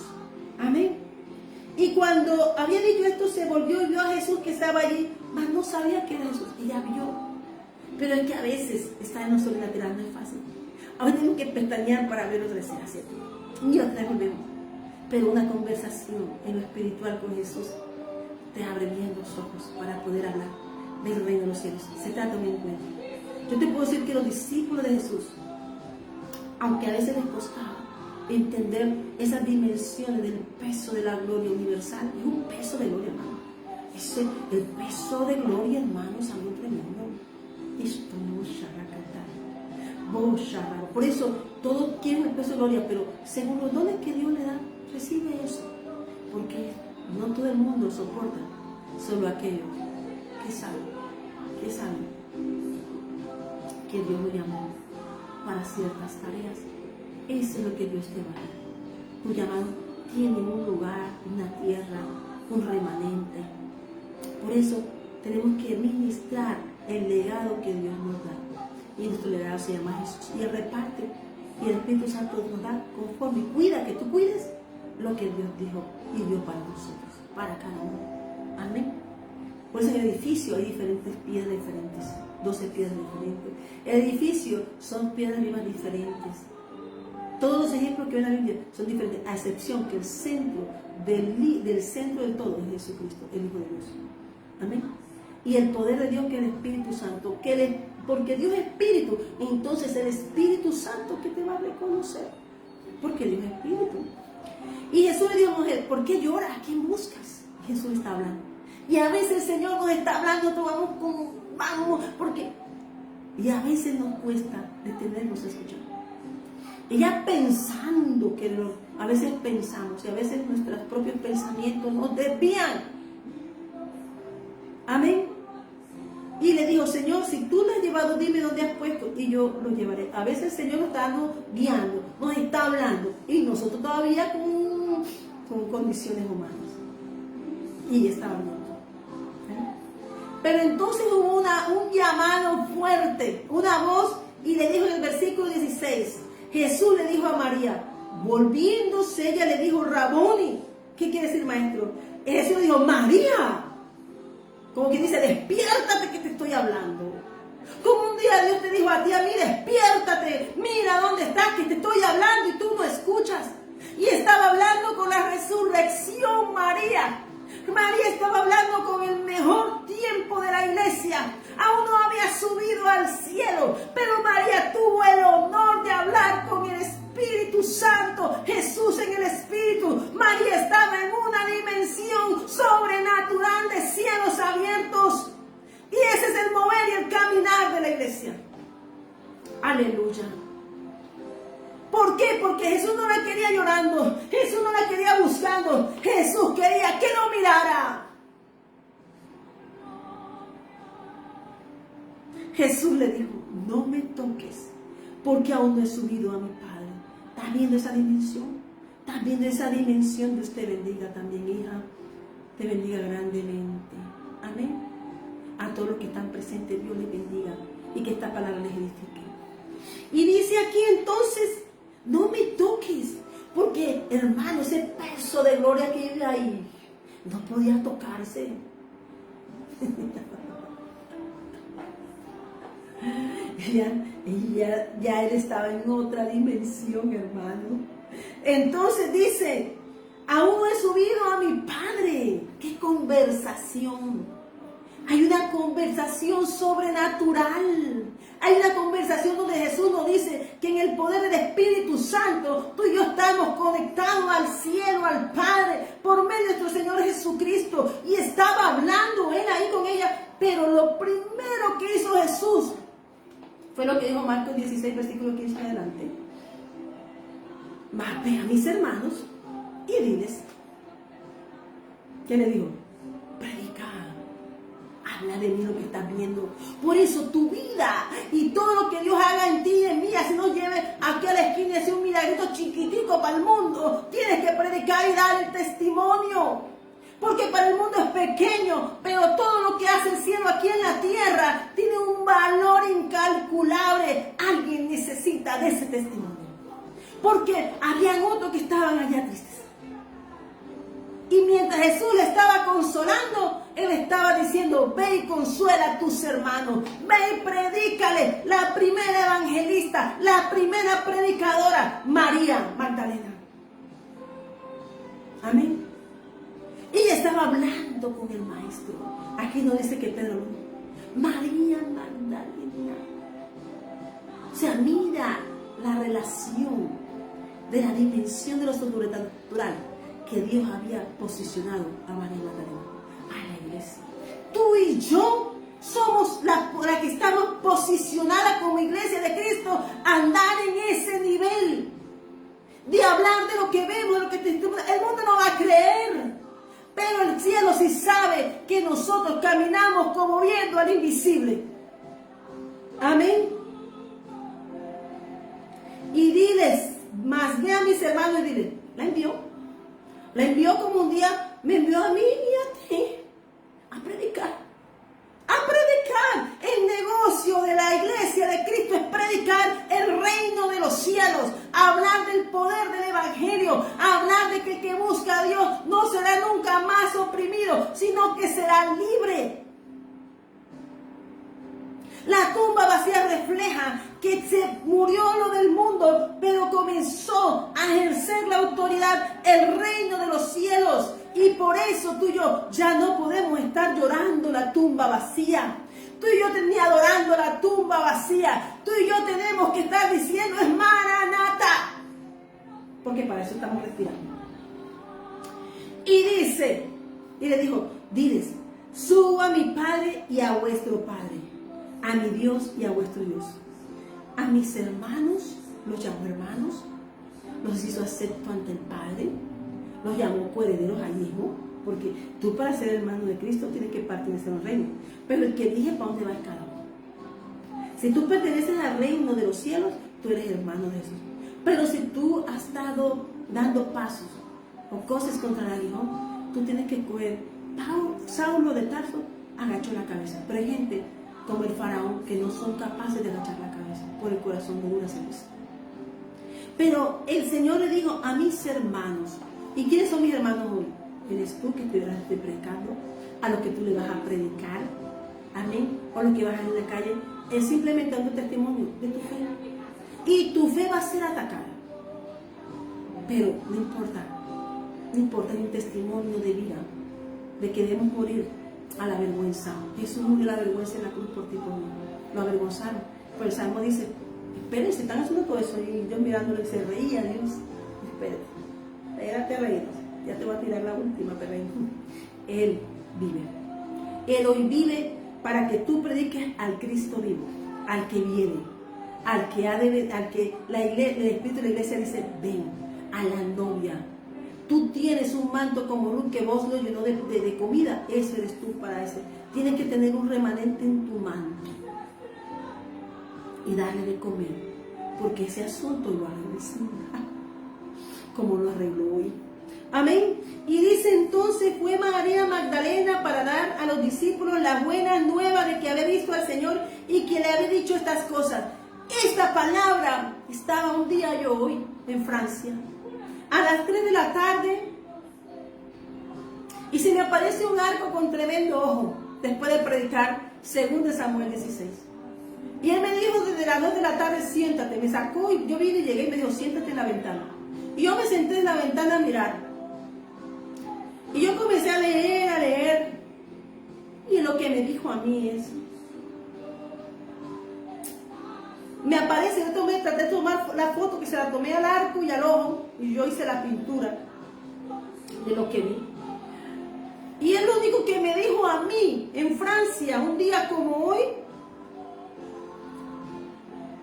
Amén. Y cuando había dicho esto, se volvió y vio a Jesús que estaba allí, mas no sabía que era Jesús. Ella vio. Pero es que a veces estar en lo sobrenatural no es fácil. A veces tenemos que pestañear para ver otra escena, ¿cierto? Y otra vez volvemos. Pero una conversación en lo espiritual con Jesús te abre bien los ojos para poder hablar del reino de los cielos. Se trata de un encuentro. Yo te puedo decir que los discípulos de Jesús, aunque a veces les costaba entender esas dimensiones del peso de la gloria universal, es un peso de gloria, hermano. El peso de gloria, hermano, es algo tremendo. Esto no cantar. Por eso todos quieren el peso de gloria, pero según los dones que Dios le da, recibe eso. Porque no todo el mundo soporta, solo aquellos que saben que Dios lo llamó para ciertas tareas. Eso es lo que Dios te va a dar. Tu llamado tiene un lugar, una tierra, un remanente. Por eso tenemos que ministrar el legado que Dios nos da. Y nuestro legado se llama Jesús. Y Él reparte. Y el Espíritu Santo nos da conforme. Cuida que tú cuides lo que Dios dijo y dio para nosotros, para cada uno. Amén. Por eso en el edificio hay diferentes piedras diferentes. 12 piedras diferentes. El edificio son piedras vivas diferentes. Todos los ejemplos que ven en la Biblia son diferentes, a excepción que el centro del centro del todo es Jesucristo, el Hijo de Dios. Amén. Y el poder de Dios, que es el Espíritu Santo, porque Dios es Espíritu, entonces el Espíritu Santo que te va a reconocer, porque Dios es Espíritu. Y Jesús le dijo a mujer, ¿por qué lloras? ¿A quién buscas? Y Jesús está hablando. Y a veces el Señor nos está hablando, nosotros vamos, porque... Y a veces nos cuesta detenernos a escuchar. Y ya pensando a veces pensamos, y a veces nuestros propios pensamientos nos desvían. Amén. Y le dijo, Señor, si tú lo has llevado, dime dónde has puesto y yo lo llevaré. A veces el Señor nos está guiando, nos está hablando, y nosotros todavía con condiciones humanas. Y estaba hablando. Pero entonces hubo un llamado fuerte, una voz, y le dijo en el versículo 16, Jesús le dijo a María, volviéndose ella le dijo, Raboni. ¿Qué quiere decir, maestro? Jesús le dijo, María. Como quien dice, despiértate que te estoy hablando. Como un día Dios te dijo a ti, a mí, despiértate, mira dónde estás, que te estoy hablando y tú no escuchas. Y estaba hablando con la resurrección María. María estaba hablando con el mejor tiempo de la iglesia. Aún no había subido al cielo, pero María tuvo el honor de hablar con el Espíritu Santo, Jesús en el Espíritu. María estaba en una dimensión sobrenatural de cielos abiertos. Y ese es el mover y el caminar de la iglesia. Aleluya. ¿Por qué? Porque Jesús no la quería llorando, Jesús no la quería buscando, Jesús quería que lo mirara. Jesús le dijo, no me toques, porque aún no he subido a mi Padre. ¿Estás viendo esa dimensión? ¿Estás viendo esa dimensión? Dios te bendiga también, hija, te bendiga grandemente. Amén. A todos los que están presentes, Dios les bendiga y que esta palabra les edifique. Y dice aquí entonces, no me toques, porque hermano, ese peso de gloria que vive ahí no podía tocarse. ya él estaba en otra dimensión, hermano. Entonces dice, aún no he subido a mi Padre. ¡Qué conversación! Hay una conversación sobrenatural. Hay una conversación donde Jesús nos dice que en el poder del Espíritu Santo tú y yo estamos conectados al cielo, al Padre, por medio de nuestro Señor Jesucristo. Y estaba hablando él ahí con ella. Pero lo primero que hizo Jesús fue lo que dijo Marcos 16, versículo 15 en adelante. Ve a mis hermanos y diles. ¿Qué le dijo? Predica. Habla de mí lo que estás viendo. Por eso tu vida y todo lo que Dios haga en ti y en mí, así nos lleve aquí a la esquina y hace un milagrito chiquitico para el mundo. Tienes que predicar y dar el testimonio. Porque para el mundo es pequeño, pero todo lo que hace el cielo aquí en la tierra tiene un valor incalculable. Alguien necesita de ese testimonio. Porque habían otros que estaban allá tristes. Y mientras Jesús le estaba consolando, Él estaba diciendo, ve y consuela a tus hermanos, ve y predícale. La primera evangelista, la primera predicadora, María Magdalena. Amén. Ella estaba hablando con el maestro. Aquí no dice que Pedro no. María Magdalena. O sea, mira la relación de la dimensión de lo sobrenatural que Dios había posicionado a María Magdalena, a la iglesia. Tú y yo somos la que estamos posicionadas como iglesia de Cristo a andar en ese nivel de hablar de lo que vemos, de lo que el mundo no va a creer, pero el cielo sí sabe que nosotros caminamos como viendo al invisible. Amén. y diles, más ve a mis hermanos y diles, la envió. La envió como un día me envió a mí y a ti a predicar. A predicar. El negocio de la iglesia de Cristo es predicar el reino de los cielos, hablar del poder del evangelio, hablar de que el que busca a Dios no será nunca más oprimido, sino que será libre. La tumba vacía refleja que se murió lo del mundo, pero comenzó a ejercer la autoridad el reino de los cielos. Y por eso tú y yo ya no podemos estar llorando la tumba vacía. Tú y yo adorando la tumba vacía. Tú y yo tenemos que estar diciendo es Maranata. Porque para eso estamos respirando. Y dice, y le dijo, diles, subo a mi Padre y a vuestro Padre, a mi Dios y a vuestro Dios. A mis hermanos, los llamó hermanos, los hizo acepto ante el Padre, los llamó coherederos al Hijo, porque tú para ser hermano de Cristo tienes que pertenecer al reino. Pero el que elige para dónde va el cada uno. Si tú perteneces al reino de los cielos, tú eres hermano de Jesús. Pero si tú has estado dando pasos o cosas contra el Hijo, tú tienes que coger. Saulo de Tarso agachó la cabeza, pero hay gente como el faraón que no son capaces de agachar la cabeza por el corazón de una cerveza. Pero el Señor le dijo a mis hermanos, ¿y quiénes son mis hermanos hoy? Eres tú que te predicando, a lo que tú le vas a predicar, amén, o lo que vas a ir en la calle, es simplemente dando testimonio de tu fe. Y tu fe va a ser atacada, pero no importa, hay un testimonio de vida, de que debemos morir a la vergüenza. Jesús murió a la vergüenza en la cruz por ti, por mí. Lo avergonzaron. Pero el Salmo dice, espérense, están haciendo todo eso. Y yo mirándole se reía Dios. Espérate reír. Ya te voy a tirar la última, pero Él vive. Él hoy vive para que tú prediques al Cristo vivo, al que viene, al que el Espíritu de la iglesia dice, ven, a la novia. Tú tienes un manto como Ruth que vos lo llenó de comida. Ese eres tú para ese. Tienes que tener un remanente en tu manto y darle de comer, porque ese asunto lo arregló como lo arregló hoy. Amén. Y dice entonces fue María Magdalena para dar a los discípulos la buena nueva de que había visto al Señor y que le había dicho estas cosas. Esta palabra estaba un día yo hoy en Francia. A las 3 de la tarde, y se me aparece un arco con tremendo ojo, después de predicar, según de Samuel 16. Y él me dijo desde las 2 de la tarde, siéntate. Me sacó y yo vine y llegué y me dijo, siéntate en la ventana. Y yo me senté en la ventana a mirar. Y yo comencé a leer. Y lo que me dijo a mí es, me aparece, traté de tomar la foto que se la tomé al arco y al ojo, y yo hice la pintura de lo que vi. Y es lo único que me dijo a mí en Francia, un día como hoy,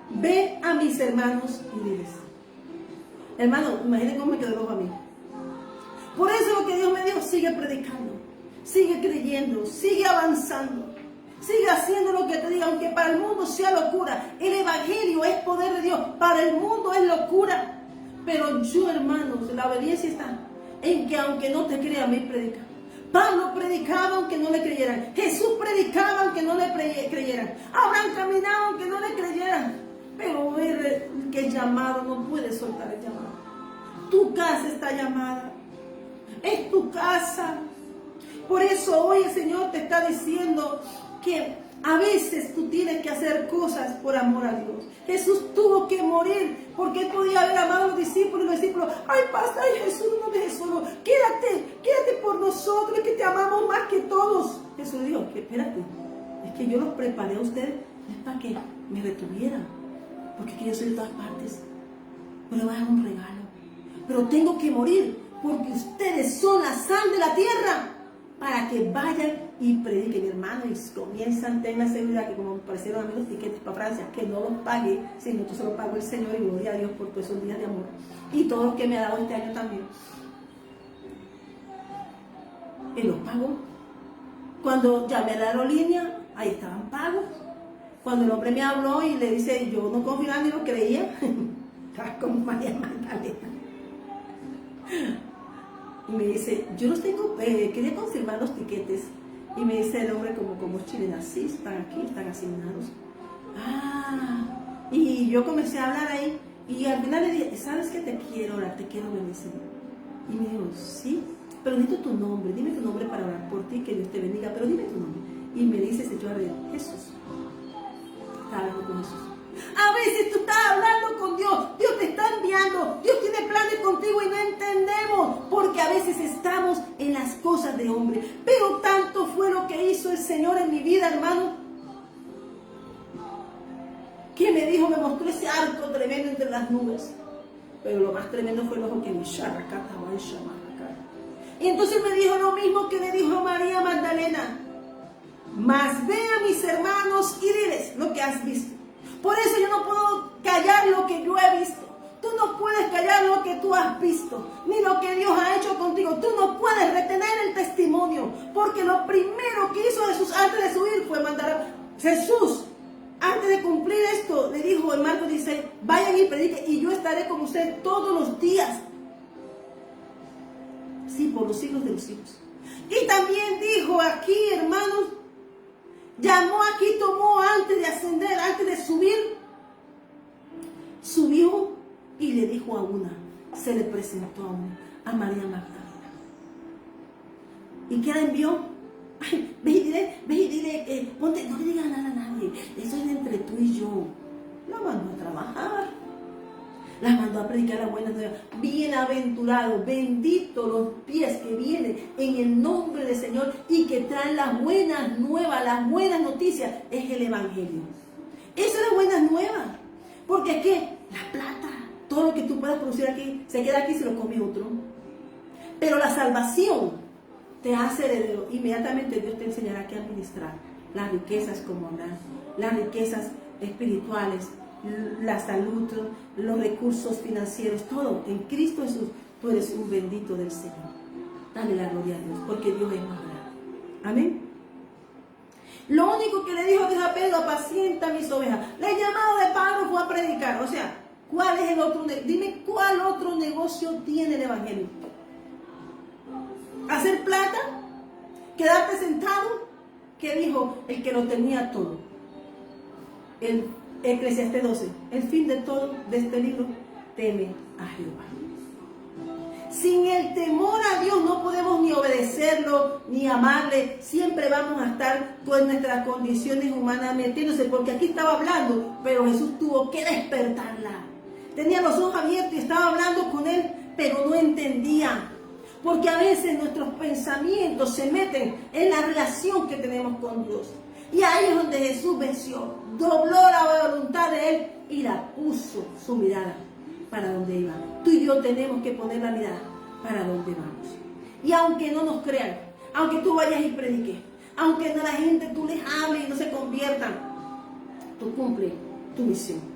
ve a mis hermanos y diles. Hermano, imagínense cómo me quedó el ojo a mí. Por eso lo que Dios me dijo, sigue predicando, sigue creyendo, sigue avanzando. Sigue haciendo lo que te diga, aunque para el mundo sea locura. El evangelio es poder de Dios. Para el mundo es locura. Pero yo, hermanos, la obediencia está en que aunque no te crean, me predica. Pablo predicaba aunque no le creyeran. Jesús predicaba aunque no le creyeran. Abraham caminaba aunque no le creyeran. Pero el que es llamado no puede soltar el llamado. Tu casa está llamada. Es tu casa. Por eso hoy el Señor te está diciendo que a veces tú tienes que hacer cosas por amor a Dios. Jesús tuvo que morir porque él podía haber amado a los discípulos y los discípulos, ay pastor, ay Jesús, no me dejes solo, quédate por nosotros, que te amamos más que todos. Jesús dijo, que espérate, es que yo los preparé a ustedes, es para que me retuvieran, porque es que yo soy de todas partes, me le voy a dar un regalo, pero tengo que morir porque ustedes son la sal de la tierra, para que vayan y prediquen, hermano, y comienzan, tengan la seguridad que como me parecieron a mí los tiquetes para Francia, que no los pague, sino que se los pago el Señor, y gloria a Dios por todos esos días de amor y todo lo que me ha dado este año también. Él los pagó. Cuando llamé a la aerolínea, ahí estaban pagos. Cuando el hombre me habló y le dice, yo no confiaba ni lo creía, Estaba como María Magdalena. Y me dice, yo los tengo, quería confirmar los tiquetes. Y me dice el hombre como chilenas, sí, están aquí, están asignados. Y yo comencé a hablar ahí. Y al final le dije, ¿sabes qué? Te quiero orar, te quiero bendecir. Y me dijo, sí, pero necesito tu nombre, dime tu nombre para orar por ti, que Dios te bendiga, pero dime tu nombre. Y me dice, se echó a reír, Jesús. Estaba hablando con Jesús. A veces tú estás hablando con Dios, Dios te está enviando, Dios tiene planes contigo y no entendemos, porque a veces estamos en las cosas de hombre. Pero tanto fue lo que hizo el Señor en mi vida, hermano, que me dijo, me mostró ese arco tremendo entre las nubes. Pero lo más tremendo fue el ojo que me characata, y entonces me dijo lo mismo que le dijo a María Magdalena. Mas ve a mis hermanos y diles lo que has visto. Por eso yo no puedo callar lo que yo he visto. Tú no puedes callar lo que tú has visto, ni lo que Dios ha hecho contigo. Tú no puedes retener el testimonio, porque lo primero que hizo Jesús antes de subir fue mandar a Jesús. Antes de cumplir esto, le dijo en Marcos 16, vayan y prediquen, y yo estaré con ustedes todos los días. Sí, por los siglos de los siglos. Y también dijo aquí, hermanos, llamó aquí, tomó antes de ascender, antes de subir, subió y le dijo a una, se le presentó a María Magdalena. ¿Y qué la envió? Ay, ve y dile, ponte, no le digas nada a nadie, eso es entre tú y yo. La mandó a trabajar, la mandó a predicar las buenas nuevas. Bienaventurados, benditos los pies que vienen en el nombre del Señor y que traen las buenas nuevas, las buenas noticias, es el Evangelio. Eso es las buenas nuevas, porque es que la plata, todo lo que tú puedas producir aquí, se queda aquí y se lo come otro. Pero la salvación te hace heredero. Inmediatamente Dios te enseñará que administrar las riquezas como hablar, las riquezas espirituales, la salud, los recursos financieros, todo. En Cristo Jesús, tú eres un bendito del Señor. Dale la gloria a Dios, porque Dios es más grande. Amén. Lo único que le dijo Dios a Pedro, apacienta mis ovejas. Le llamado de Pablo fue a predicar. O sea, ¿cuál es el otro? Dime, ¿cuál otro negocio tiene el Evangelio? ¿Hacer plata? ¿Quedarte sentado? ¿Qué dijo el que lo tenía todo? El Eclesiastés 12. El fin de todo, de este libro, teme a Jehová. Sin el temor a Dios no podemos ni obedecerlo, ni amarle. Siempre vamos a estar con nuestras condiciones humanas metiéndose, porque aquí estaba hablando, pero Jesús tuvo que despertarla. Tenía los ojos abiertos y estaba hablando con él, pero no entendía. Porque a veces nuestros pensamientos se meten en la relación que tenemos con Dios. Y ahí es donde Jesús venció, dobló la voluntad de él y la puso su mirada para donde iba. Tú y yo tenemos que poner la mirada para donde vamos. Y aunque no nos crean, aunque tú vayas y prediques, aunque no la gente tú les hables y no se conviertan, tú cumples tu misión.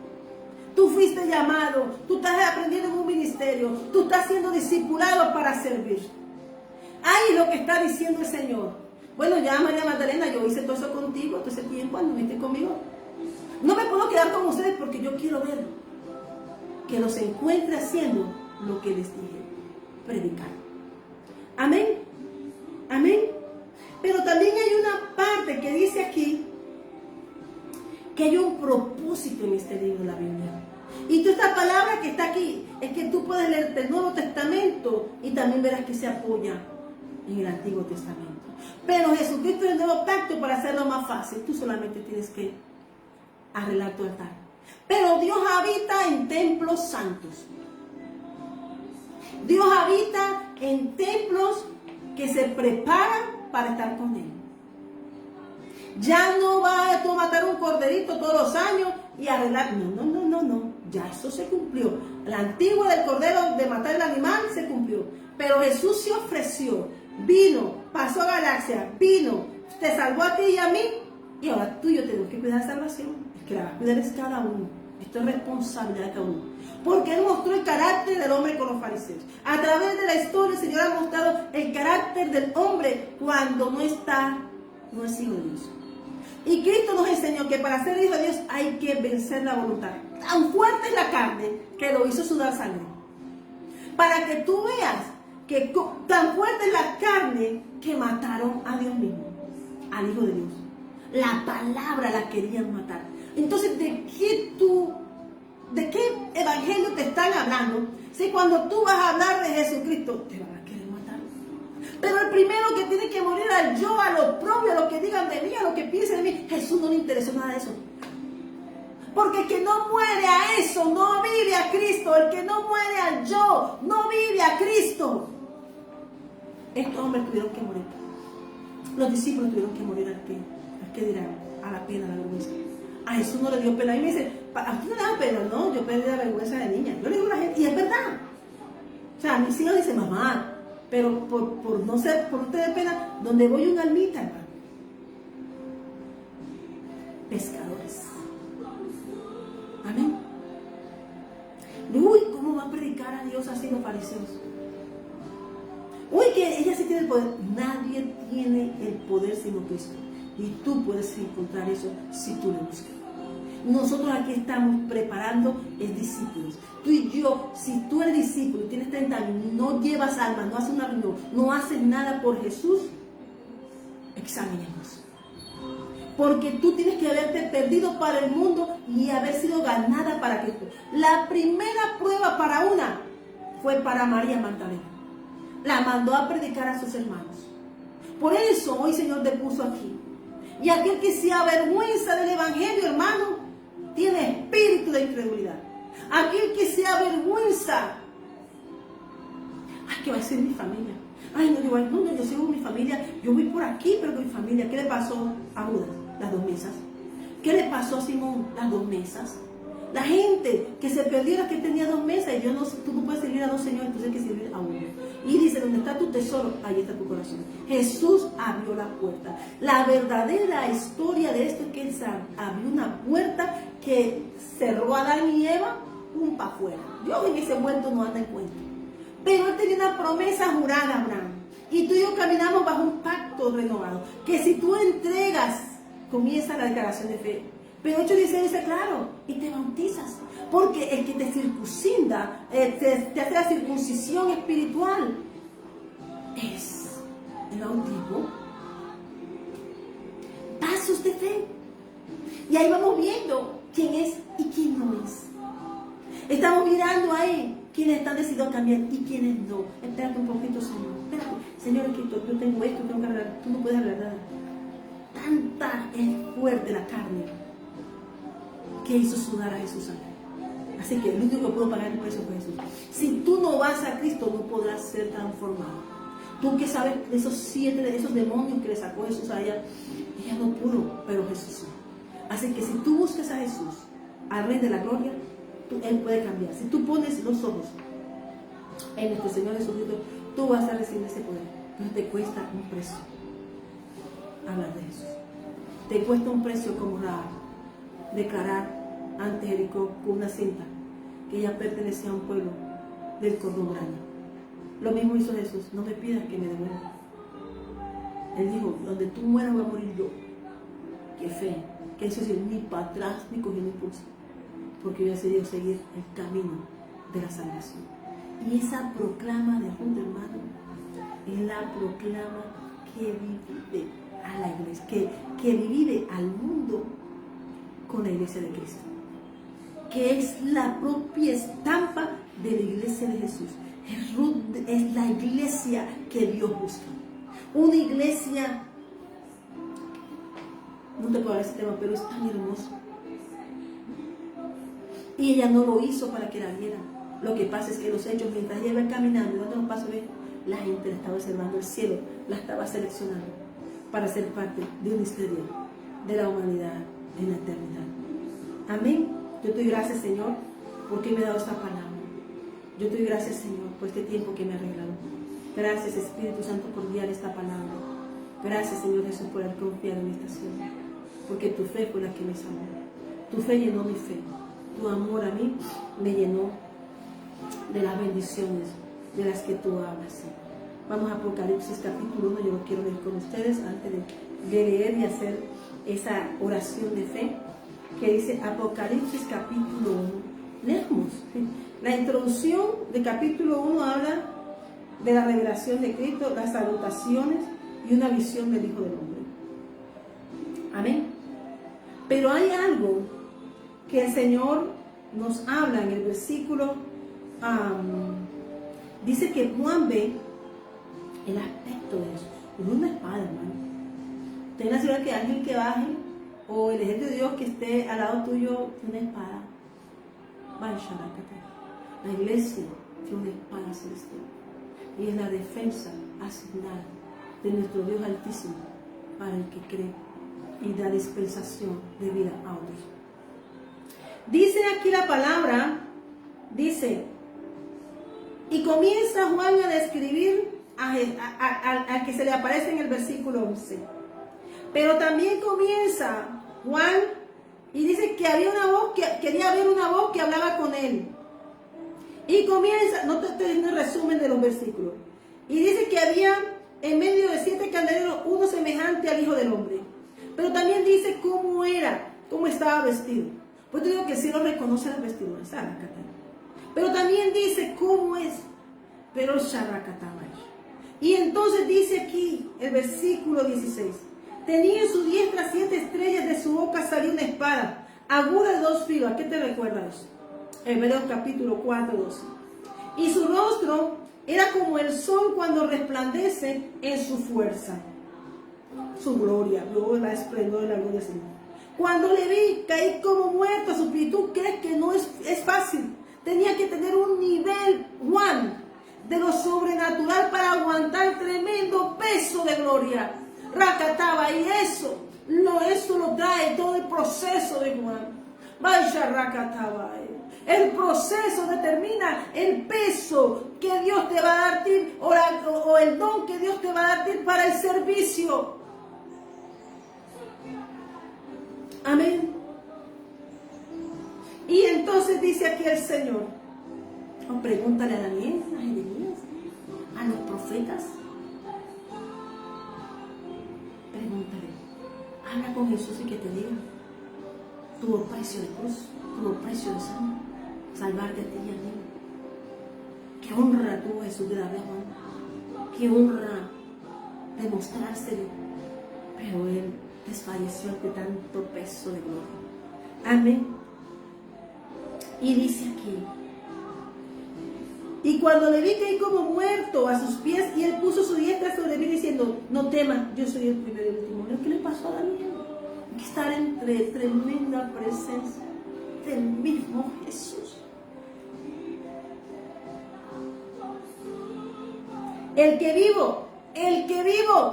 Tú fuiste llamado, tú estás aprendiendo en un ministerio, tú estás siendo discipulado para servir. Ahí es lo que está diciendo el Señor. Bueno, ya María Magdalena, yo hice todo eso contigo, todo ese tiempo, anduviste conmigo. No me puedo quedar con ustedes porque yo quiero ver que los encuentre haciendo lo que les dije, predicar. Amén, amén. Pero también hay una parte que dice aquí que hay un propósito en este libro de la Biblia. Y toda esta palabra que está aquí, es que tú puedes leer el Nuevo Testamento y también verás que se apoya en el Antiguo Testamento. Pero Jesucristo es el nuevo pacto para hacerlo más fácil. Tú solamente tienes que arreglar tu altar. Pero Dios habita en templos santos. Dios habita en templos que se preparan para estar con Él. Ya no va a matar un corderito todos los años y arreglar. No. Ya eso se cumplió. La antigua del cordero de matar el animal se cumplió. Pero Jesús se ofreció. Vino, pasó a galaxia, vino, te salvó a ti y a mí. Y ahora tú y yo tenemos que cuidar la salvación. El que la va a cuidar es cada uno. Esto es responsabilidad de cada uno. Porque Él mostró el carácter del hombre con los fariseos. A través de la historia el Señor ha mostrado el carácter del hombre cuando no es hijo de Dios. Y Cristo nos enseñó que para ser hijo de Dios hay que vencer la voluntad tan fuerte es la carne que lo hizo sudar sangre. Para que tú veas que tan fuerte es la carne que mataron a Dios mismo, al Hijo de Dios. La palabra la querían matar. Entonces, ¿de qué evangelio te están hablando? Si cuando tú vas a hablar de Jesucristo, te van a querer matar. Pero el primero que tiene que morir al yo, a lo propio, a lo que digan de mí, a lo que piensen de mí, Jesús no le interesó nada de eso. Porque el que no muere a eso, no vive a Cristo. El que no muere al yo, no vive a Cristo. Estos hombres tuvieron que morir. Los discípulos tuvieron que morir al que dirán, a la pena, a la vergüenza. A Jesús no le dio pena. Y me dice, ¿a ti no le da pena? No, yo perdí la vergüenza de niña. Yo le digo a la gente, y es verdad. O sea, mis hijos dicen, mamá, pero por no tener pena, donde voy una almita, hermano. Pescadores. Amén. Uy, ¿cómo va a predicar a Dios así los fariseos? Uy, que ella sí tiene el poder. Nadie tiene el poder sino Cristo. Y tú puedes encontrar eso si tú lo buscas. Nosotros aquí estamos preparando discípulos. Tú y yo, si tú eres discípulo y tienes 30 años, no llevas alma, no haces una reunión, no haces nada por Jesús, examinemos. Porque tú tienes que haberte perdido para el mundo y haber sido ganada para Cristo. La primera prueba para una fue para María Magdalena. La mandó a predicar a sus hermanos. Por eso hoy Señor te puso aquí. Y aquel que se avergüenza del evangelio, hermano, tiene espíritu de incredulidad. Aquel que se avergüenza, ay, ¿qué va a ser mi familia? Ay, no, yo sigo mi familia, yo voy por aquí, pero con mi familia. ¿Qué le pasó a Judas? Las 2 mesas. ¿Qué le pasó a Simón? Las 2 mesas. La gente que se perdió era que tenía 2 mesas y tú no puedes servir a 2 señores, entonces hay que servir a uno. Y dice, donde está tu tesoro, ahí está tu corazón. Jesús abrió la puerta. La verdadera historia de esto es que Él abrió una puerta que cerró a Adán y Eva, un para afuera. Dios en ese vuelto no anda en cuenta. Pero Él tenía una promesa jurada a Abraham. Y tú y yo caminamos bajo un pacto renovado. Que si tú entregas, comienza la declaración de fe. Pero 8:16 dice claro, y te bautizas. Porque el que te circuncida, te hace la circuncisión espiritual, es el bautismo. Pasos de fe. Y ahí vamos viendo quién es y quién no es. Estamos mirando ahí quienes están decididos a cambiar y quienes no. Espérate un poquito, Señor. Espérate. Señor, que yo tengo esto, tengo que hablar. Tú no puedes hablar nada. Tanta es fuerte la carne que hizo sudar a Jesús. Así que el único que pudo pagar el precio fue Jesús. Si tú no vas a Cristo, no podrás ser transformado. Tú que sabes de esos demonios que le sacó Jesús a ella no pudo, pero Jesús sí. Así que si tú buscas a Jesús, al Rey de la Gloria, Él puede cambiar. Si tú pones los ojos en nuestro Señor Jesucristo, tú vas a recibir ese poder. Pero te cuesta un precio hablar de Jesús. Te cuesta un precio como declarar ante Jericó con una cinta que ella pertenecía a un pueblo del cordón grande. Lo mismo hizo Jesús. No me pidas que me devuelva. Él dijo, donde tú mueras voy a morir yo. Qué fe. Que eso es ni para atrás ni cogiendo impulso. Porque yo he decidido seguir el camino de la salvación. Y esa proclama de Ruth, hermano, es la proclama que divide a la iglesia, que divide al mundo con la iglesia de Cristo, que es la propia estampa de la iglesia de Jesús. Ruth es la iglesia que Dios busca. Una iglesia, no te puedo hablar de ese tema, pero es tan hermoso. Y ella no lo hizo para que la vieran. Lo que pasa es que los hechos, mientras ella iba caminando y dando los pasos, la gente la estaba observando, el cielo la estaba seleccionando para ser parte de una historia de la humanidad en la eternidad. Amén. Yo te doy gracias, Señor, porque me ha dado esta palabra. Yo te doy gracias, Señor, por este tiempo que me ha regalado. Gracias, Espíritu Santo, por guiar esta palabra. Gracias, Señor Jesús, por haber confiado en esta ciudad, porque tu fe fue la que me salvó. Tu fe llenó mi fe. Tu amor a mí me llenó de las bendiciones de las que tú hablas, Señor. Vamos a Apocalipsis capítulo 1, yo lo quiero leer con ustedes antes de leer y hacer esa oración de fe. que dice Apocalipsis capítulo 1. Leamos. La introducción del capítulo 1 habla de la revelación de Cristo, las salutaciones y una visión del Hijo del Hombre. Amén. Pero hay algo que el Señor nos habla en el versículo. Dice que Juan ve el aspecto de Jesús. Es una espada, hermano. Ten la seguridad que alguien que baje o el ejército de Dios que esté al lado tuyo tiene una espada. La iglesia tiene una espada celestial. Y es la defensa asignada de nuestro Dios Altísimo para el que cree y da dispensación de vida a otros. Dice aquí la palabra, dice, y comienza Juan a describir a que se le aparece en el versículo 11. Pero también comienza Juan y dice que había una voz, que quería ver una voz que hablaba con él. Y comienza, no te estoy diciendo el resumen de los versículos. Y dice que había en medio de 7 candeleros uno semejante al Hijo del Hombre. Pero también dice cómo era, cómo estaba vestido. Pues te digo que sí lo reconoce las vestiduras, pero también dice cómo es, pero Sharrakataba. Y entonces dice aquí el versículo 16: tenía en su diestra 7 estrellas, de su boca salió una espada aguda de 2 filos. ¿A qué te recuerda eso? Hebreos capítulo 4, 12. Y su rostro era como el sol cuando resplandece en su fuerza. Su gloria, vio el esplendor de la gloria del Señor. Cuando le vi, caí como muerto a sus pies. ¿Tú crees que no es fácil? Tenía que tener un nivel, Juan, de lo sobrenatural para aguantar tremendo peso de gloria. Rakataba, y eso lo trae todo el proceso de Juan. Vaya Rakataba. El proceso determina el peso que Dios te va a dar o el don que Dios te va a dar para el servicio. Amén. Y entonces dice aquí el Señor, pregúntale a Daniel, a Jeremías, a los profetas. Pregúntale, habla con Jesús y que te diga, tuvo precio de cruz, tuvo precio de sangre, salvarte a ti y a mí. Qué honra tuvo Jesús de darle a Juan, qué honra demostrárselo, pero él desfalleció ante tanto peso de gloria. Amén. Y dice aquí, y cuando le vi caí como muerto a sus pies, y él puso su diestra sobre mí diciendo, no temas, yo soy el primero y el último. ¿Qué le pasó a Daniel? Hay que estar entre tremenda presencia del mismo Jesús. El que vivo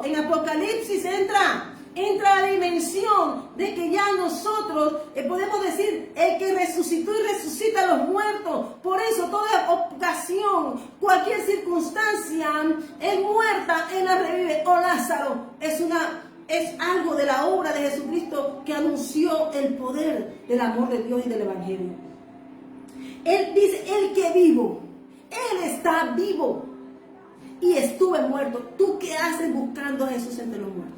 en Apocalipsis entra a la dimensión de que ya nosotros podemos decir el que resucitó y resucita a los muertos. Por eso toda ocasión, cualquier circunstancia, es muerta, él la revive. O Lázaro es algo de la obra de Jesucristo que anunció el poder del amor de Dios y del Evangelio. Él dice, el que vivo, él está vivo y estuve muerto. ¿Tú qué haces buscando a Jesús entre los muertos?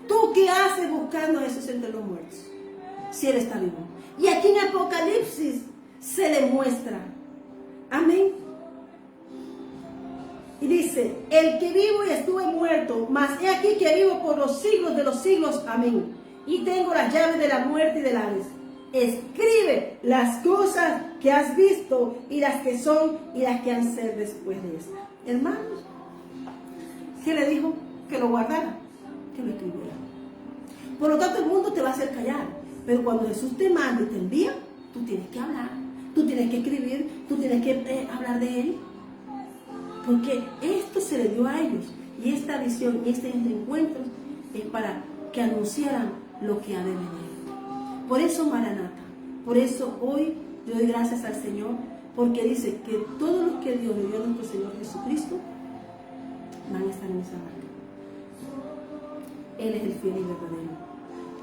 ¿Tú qué haces buscando a Jesús entre los muertos? Si Él está vivo. Y aquí en Apocalipsis se le muestra. Amén. Y dice, el que vivo y estuve muerto, mas he aquí que vivo por los siglos de los siglos. Amén. Y tengo las llaves de la muerte y del Hades. Escribe las cosas que has visto y las que son y las que han de ser después de esta. Hermanos, ¿qué le dijo? Que lo guardara, que lo escribiera. Por lo tanto, el mundo te va a hacer callar. Pero cuando Jesús te manda y te envía, tú tienes que hablar, tú tienes que escribir, tú tienes que hablar de Él. Porque esto se le dio a ellos. Y esta visión y este encuentro es para que anunciaran lo que ha de venir. Por eso, Maranata, por eso hoy yo doy gracias al Señor, porque dice que todos los que Dios le dio a nuestro Señor Jesucristo van a estar en esa barca. Él es el fiel y verdadero.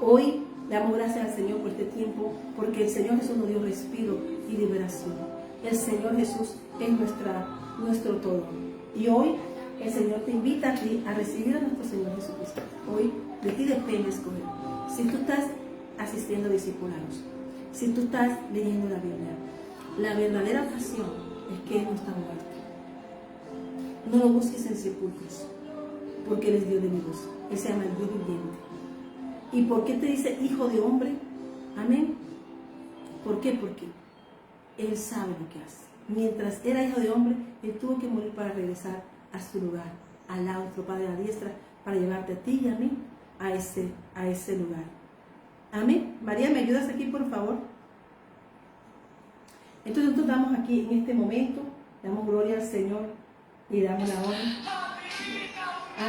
Hoy le damos gracias al Señor por este tiempo, porque el Señor Jesús nos dio respiro y liberación. El Señor Jesús es nuestro todo. Y hoy el Señor te invita a ti a recibir a nuestro Señor Jesucristo. Hoy de ti depende escoger. Si tú estás asistiendo a discipulados, si tú estás leyendo la Biblia. La verdadera ocasión es que Él no está muerto. No lo busques en sepulcros, porque Él es Dios de vivos. Él se llama el Dios viviente. ¿Y por qué te dice hijo de hombre? Amén. ¿Por qué? Porque Él sabe lo que hace. Mientras era hijo de hombre, Él tuvo que morir para regresar a su lugar, al lado de su Padre a la diestra, para llevarte a ti y a mí a ese lugar. Amén. María, ¿me ayudas aquí, por favor? Entonces nosotros estamos aquí en este momento, damos gloria al Señor y damos la honra.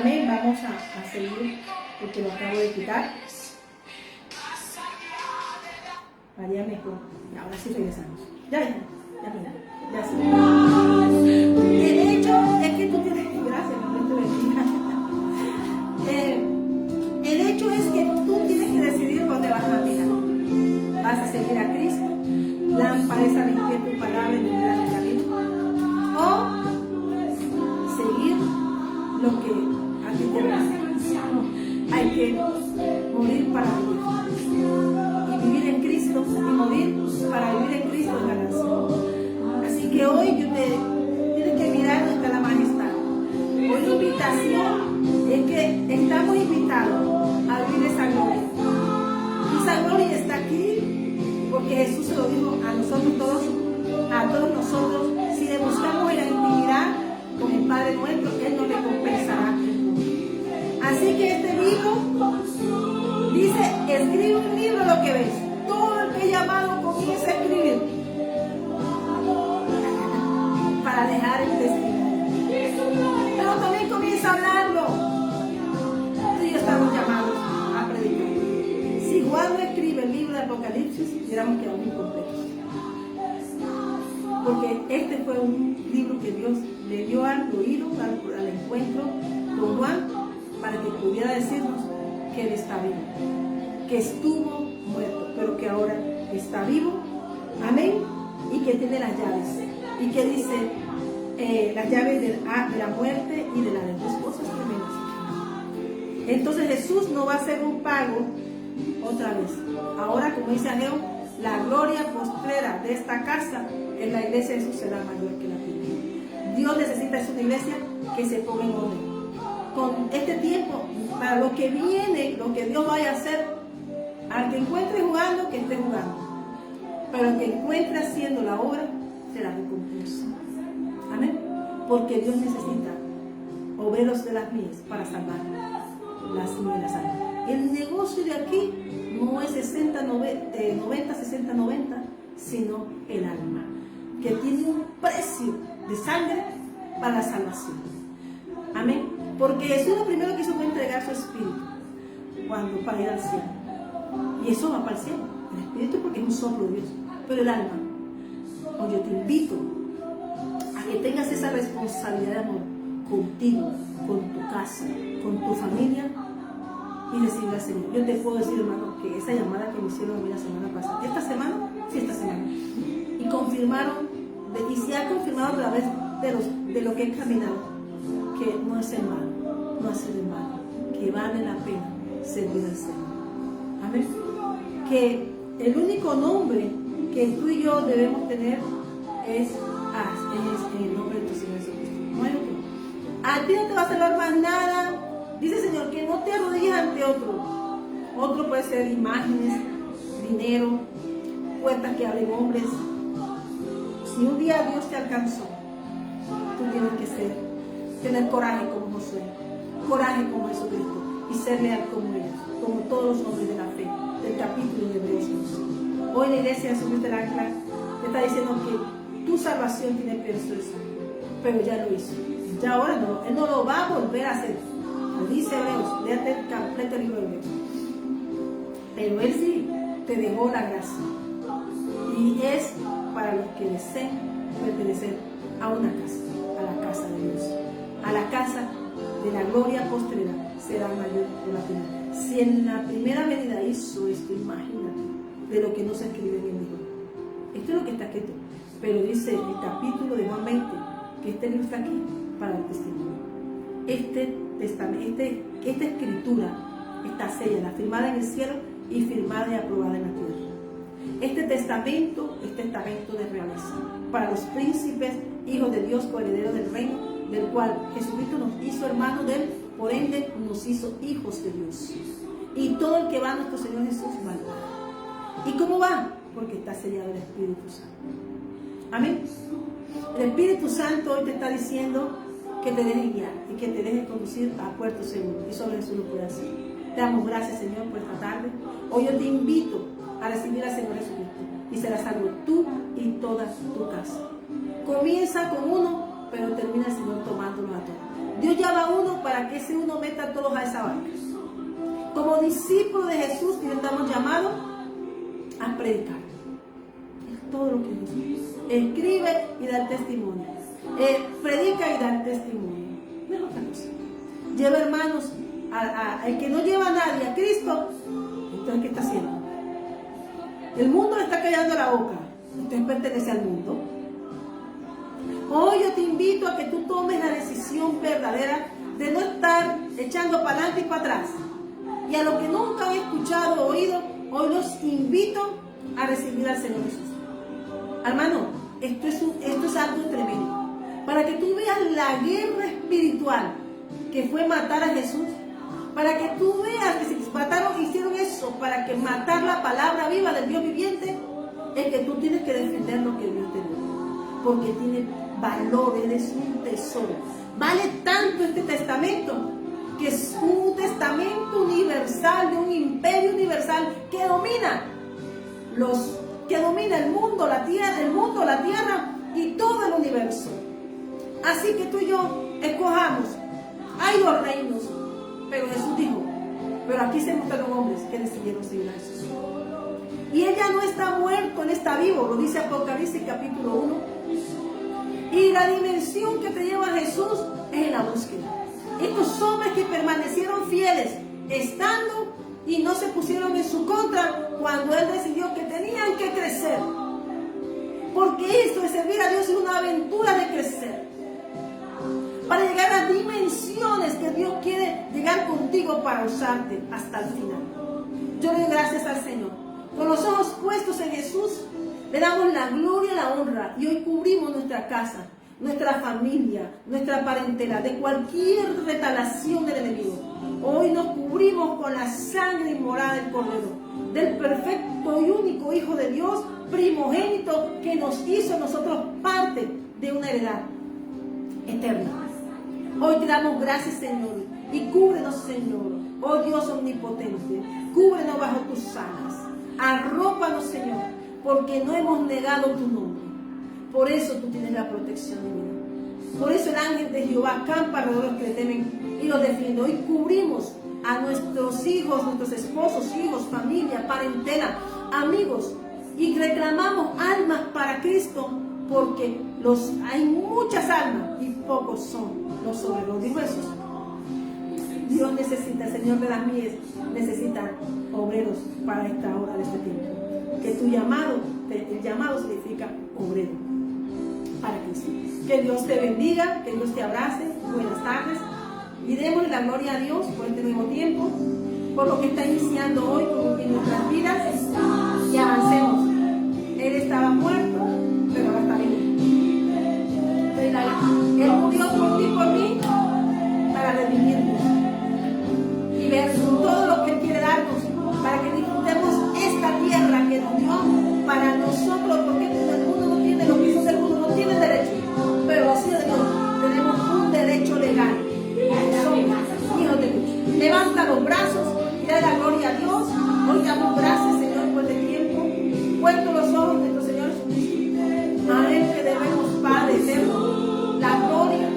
Amén. Vamos a seguir porque lo acabo de quitar. María, mejor. Y ahora sí regresamos. Ya sí. El hecho es que tú tienes, gracias, Dios te bendiga. El hecho es que tú tienes que decidir dónde vas a mirar. ¿Vas a seguir a Cristo? Lámpara es a mi pie tu palabra y mi vida camino. O seguir lo que a ti te hace. Hay que morir para vivir. Y vivir en Cristo y morir para vivir en Cristo es ganancia. Así que hoy tienes que mirar donde está la majestad. Hoy la invitación es que estamos invitados a vivir esa gloria. Y esa gloria está aquí porque Jesús se lo dijo a nosotros todos, a todos nosotros. Si le buscamos en la intimidad con el Padre nuestro, Él nos recompensará. Así que este libro dice, escribe un libro lo que ves. Todo el que he llamado comienza a escribir para dejar el testimonio. Pero también comienza a hablarlo. Tú y yo estamos llamados a predicar. Si Juan no escribe el libro de Apocalipsis, hubiéramos quedado incompletos. Porque este fue un libro que Dios le dio al oído, al encuentro con Juan, para que pudiera decirnos que Él está vivo, que estuvo muerto, pero que ahora está vivo. Amén. Y que tiene las llaves. Y que dice las llaves de la muerte y de la de dos cosas tremendas. Entonces Jesús no va a hacer un pago otra vez. Ahora, como dice Ageo, la gloria postrera de esta casa en la iglesia de Jesús será mayor que la primera. Dios necesita es una iglesia que se ponga en orden. Con este tiempo, para lo que viene, lo que Dios vaya a hacer, al que encuentre jugando, que esté jugando. Pero el que encuentre haciendo la obra, será recompensa. Amén. Porque Dios necesita obreros de las mías para salvar las mías y las almas. El negocio de aquí no es 90, 60, 90, sino el alma, que tiene un precio de sangre para la salvación. Amén. Porque Jesús lo primero que hizo fue entregar su espíritu para ir al cielo. Y eso va para el cielo. El espíritu porque es un soplo de Dios. Pero el alma, yo te invito a que tengas esa responsabilidad de amor contigo, con tu casa, con tu familia y decirle al Señor. Yo te puedo decir, hermano, que esa llamada que me hicieron a mí la semana pasada, esta semana, y confirmaron, y se ha confirmado a través de lo que he caminado, que no es en vano, no es en vano, que vale la pena servir al Señor. Amén. Que el único nombre que tú y yo debemos tener es en el nombre de tu Señor Jesucristo. No hay otro. A ti no te va a salvar más nada. Dice el Señor que no te arrodilles ante otro. Otro puede ser imágenes, dinero, puertas que abren hombres. Si un día Dios te alcanzó, tú tienes que tener coraje como Josué, coraje como Jesucristo y ser leal como ellos, como todos los hombres de la fe del capítulo de Hebreos 12. Hoy la iglesia de Jesús del Ancla te está diciendo que tu salvación tiene precio de sangre, pero ya lo hizo. Ya ahora no, Él no lo va a volver a hacer. Lo dice Hebreos, léate el completo libro de Hebreos. Pero Él sí te dejó la gracia. Y es para los que deseen pertenecer a una casa, a la casa de Dios, a la casa de la gloria postrera será mayor que la primera. Si en la primera venida hizo esto, imagínate de lo que no se escribe en el libro. Esto es lo que está escrito. Pero dice el capítulo de Juan 20 que este libro está aquí para el testimonio. Esta escritura está sellada, firmada en el cielo y firmada y aprobada en la tierra. Este testamento es testamento de realeza para los príncipes, hijos de Dios, coherederos del reino, del cual Jesucristo nos hizo hermanos de él, por ende nos hizo hijos de Dios. Y todo el que va a nuestro Señor Jesús va. ¿Y cómo va? Porque está sellado el Espíritu Santo. Amén. El Espíritu Santo hoy te está diciendo que te dejes guiar y que te dejes conducir a puerto seguro. Y solo Jesús lo puede hacer. Te damos gracias, Señor, por esta tarde. Hoy yo te invito a recibir al Señor Jesucristo y serás salvo tú y toda tu casa. Comienza con uno, pero termina el Señor tomándolo a todos. Dios llama a uno para que ese uno meta a todos a esa barca. Como discípulos de Jesús, que estamos llamados a predicar. Es todo lo que Jesús escribe y da el testimonio. Predica y da el testimonio. No es otra cosa. Lleva, hermanos, el que no lleva a nadie a Cristo, entonces ¿qué está haciendo? El mundo le está callando la boca. Usted pertenece al mundo. Hoy yo te invito a que tú tomes la decisión verdadera de no estar echando para adelante y para atrás. Y a los que nunca han escuchado o oído, hoy los invito a recibir al Señor Jesús. Hermano, esto es algo tremendo. Para que tú veas la guerra espiritual que fue matar a Jesús. Para que tú veas que se mataron, hicieron eso para que matar la palabra viva del Dios viviente, es que tú tienes que defender lo que Dios te dio. Porque tiene valor, eres un tesoro. Vale tanto este testamento, que es un testamento universal, de un imperio universal que domina el mundo, la tierra y todo el universo. Así que tú y yo escojamos. Hay dos reinos, pero Jesús dijo, pero aquí se encontraron hombres que decidieron seguir a Jesús. Y él ya no está muerto, él está vivo, lo dice Apocalipsis capítulo 1. Y la dimensión que te lleva a Jesús es en la búsqueda. Estos hombres que permanecieron fieles, estando y no se pusieron en su contra cuando él decidió que tenían que crecer. Porque esto de servir a Dios es una aventura de crecer. Para llegar a dimensiones que Dios quiere llegar contigo para usarte hasta el final. Yo le doy gracias al Señor. Con los ojos puestos en Jesús, le damos la gloria y la honra. Y hoy cubrimos nuestra casa, nuestra familia, nuestra parentela, de cualquier retalación del enemigo. Hoy nos cubrimos con la sangre inmolada del Cordero, del perfecto y único Hijo de Dios, primogénito, que nos hizo a nosotros parte de una heredad eterna. Hoy te damos gracias, Señor, y cúbrenos, Señor, oh Dios omnipotente, cúbrenos bajo tus alas, arrópanos, Señor, porque no hemos negado tu nombre. Por eso tú tienes la protección divina. Por eso el ángel de Jehová acampa alrededor de los que le temen y los defiende. Hoy cubrimos a nuestros hijos, nuestros esposos, hijos, familia, parentela, amigos, y reclamamos almas para Cristo, porque hay muchas almas y pocos son los obreros. Dijo Jesús. Dios necesita, el Señor de las mies necesita obreros para esta hora de este tiempo. Que tu llamado, el llamado significa obrero para Cristo. Que Dios te bendiga, que Dios te abrace. Buenas tardes. Y démosle la gloria a Dios por este nuevo tiempo, por lo que está iniciando hoy en nuestras vidas, y avancemos. Él estaba muerto, pero ahora está vivo. Él murió por ti, por mí, para redimirnos y ver todo lo que Él quiere darnos, para que disfrutemos esta tierra que nos dio para nosotros, porque el mundo no tiene, lo que hizo el mundo no tiene derecho, pero los hijos de Dios tenemos un derecho legal. Somos hijos de Dios. Levanta los brazos y da la gloria a Dios. Hoy damos gracias, Señor, por este tiempo. Puesto los ojos de nuestro Señor Jesucristo. A Él que debemos, Padre eterno, la gloria,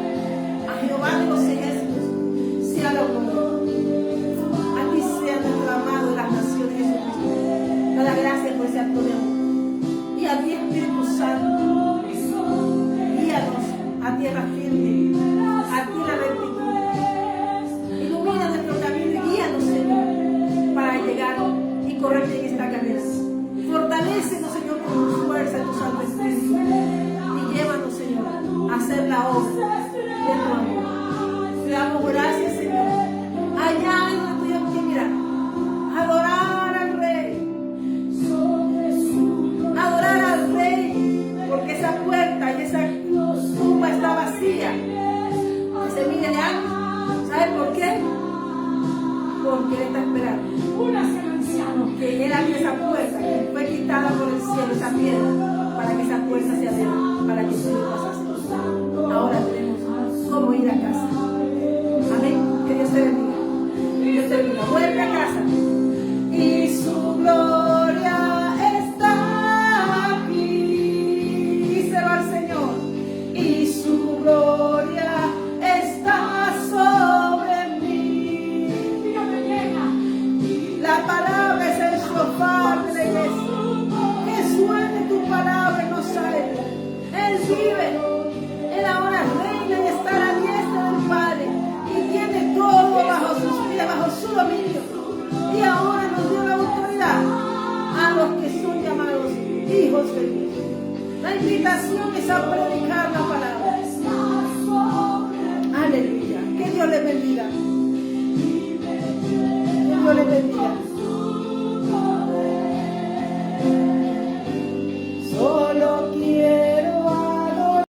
porque Él está esperando que Él abre esa puerta que fue quitada por el cielo, esa piedra, para que esa puerta se abra, para que tú pasas. Ahora tenemos cómo ir a casa. Amén. Que Dios te bendiga. Dios te bendiga. Vuelve a casa.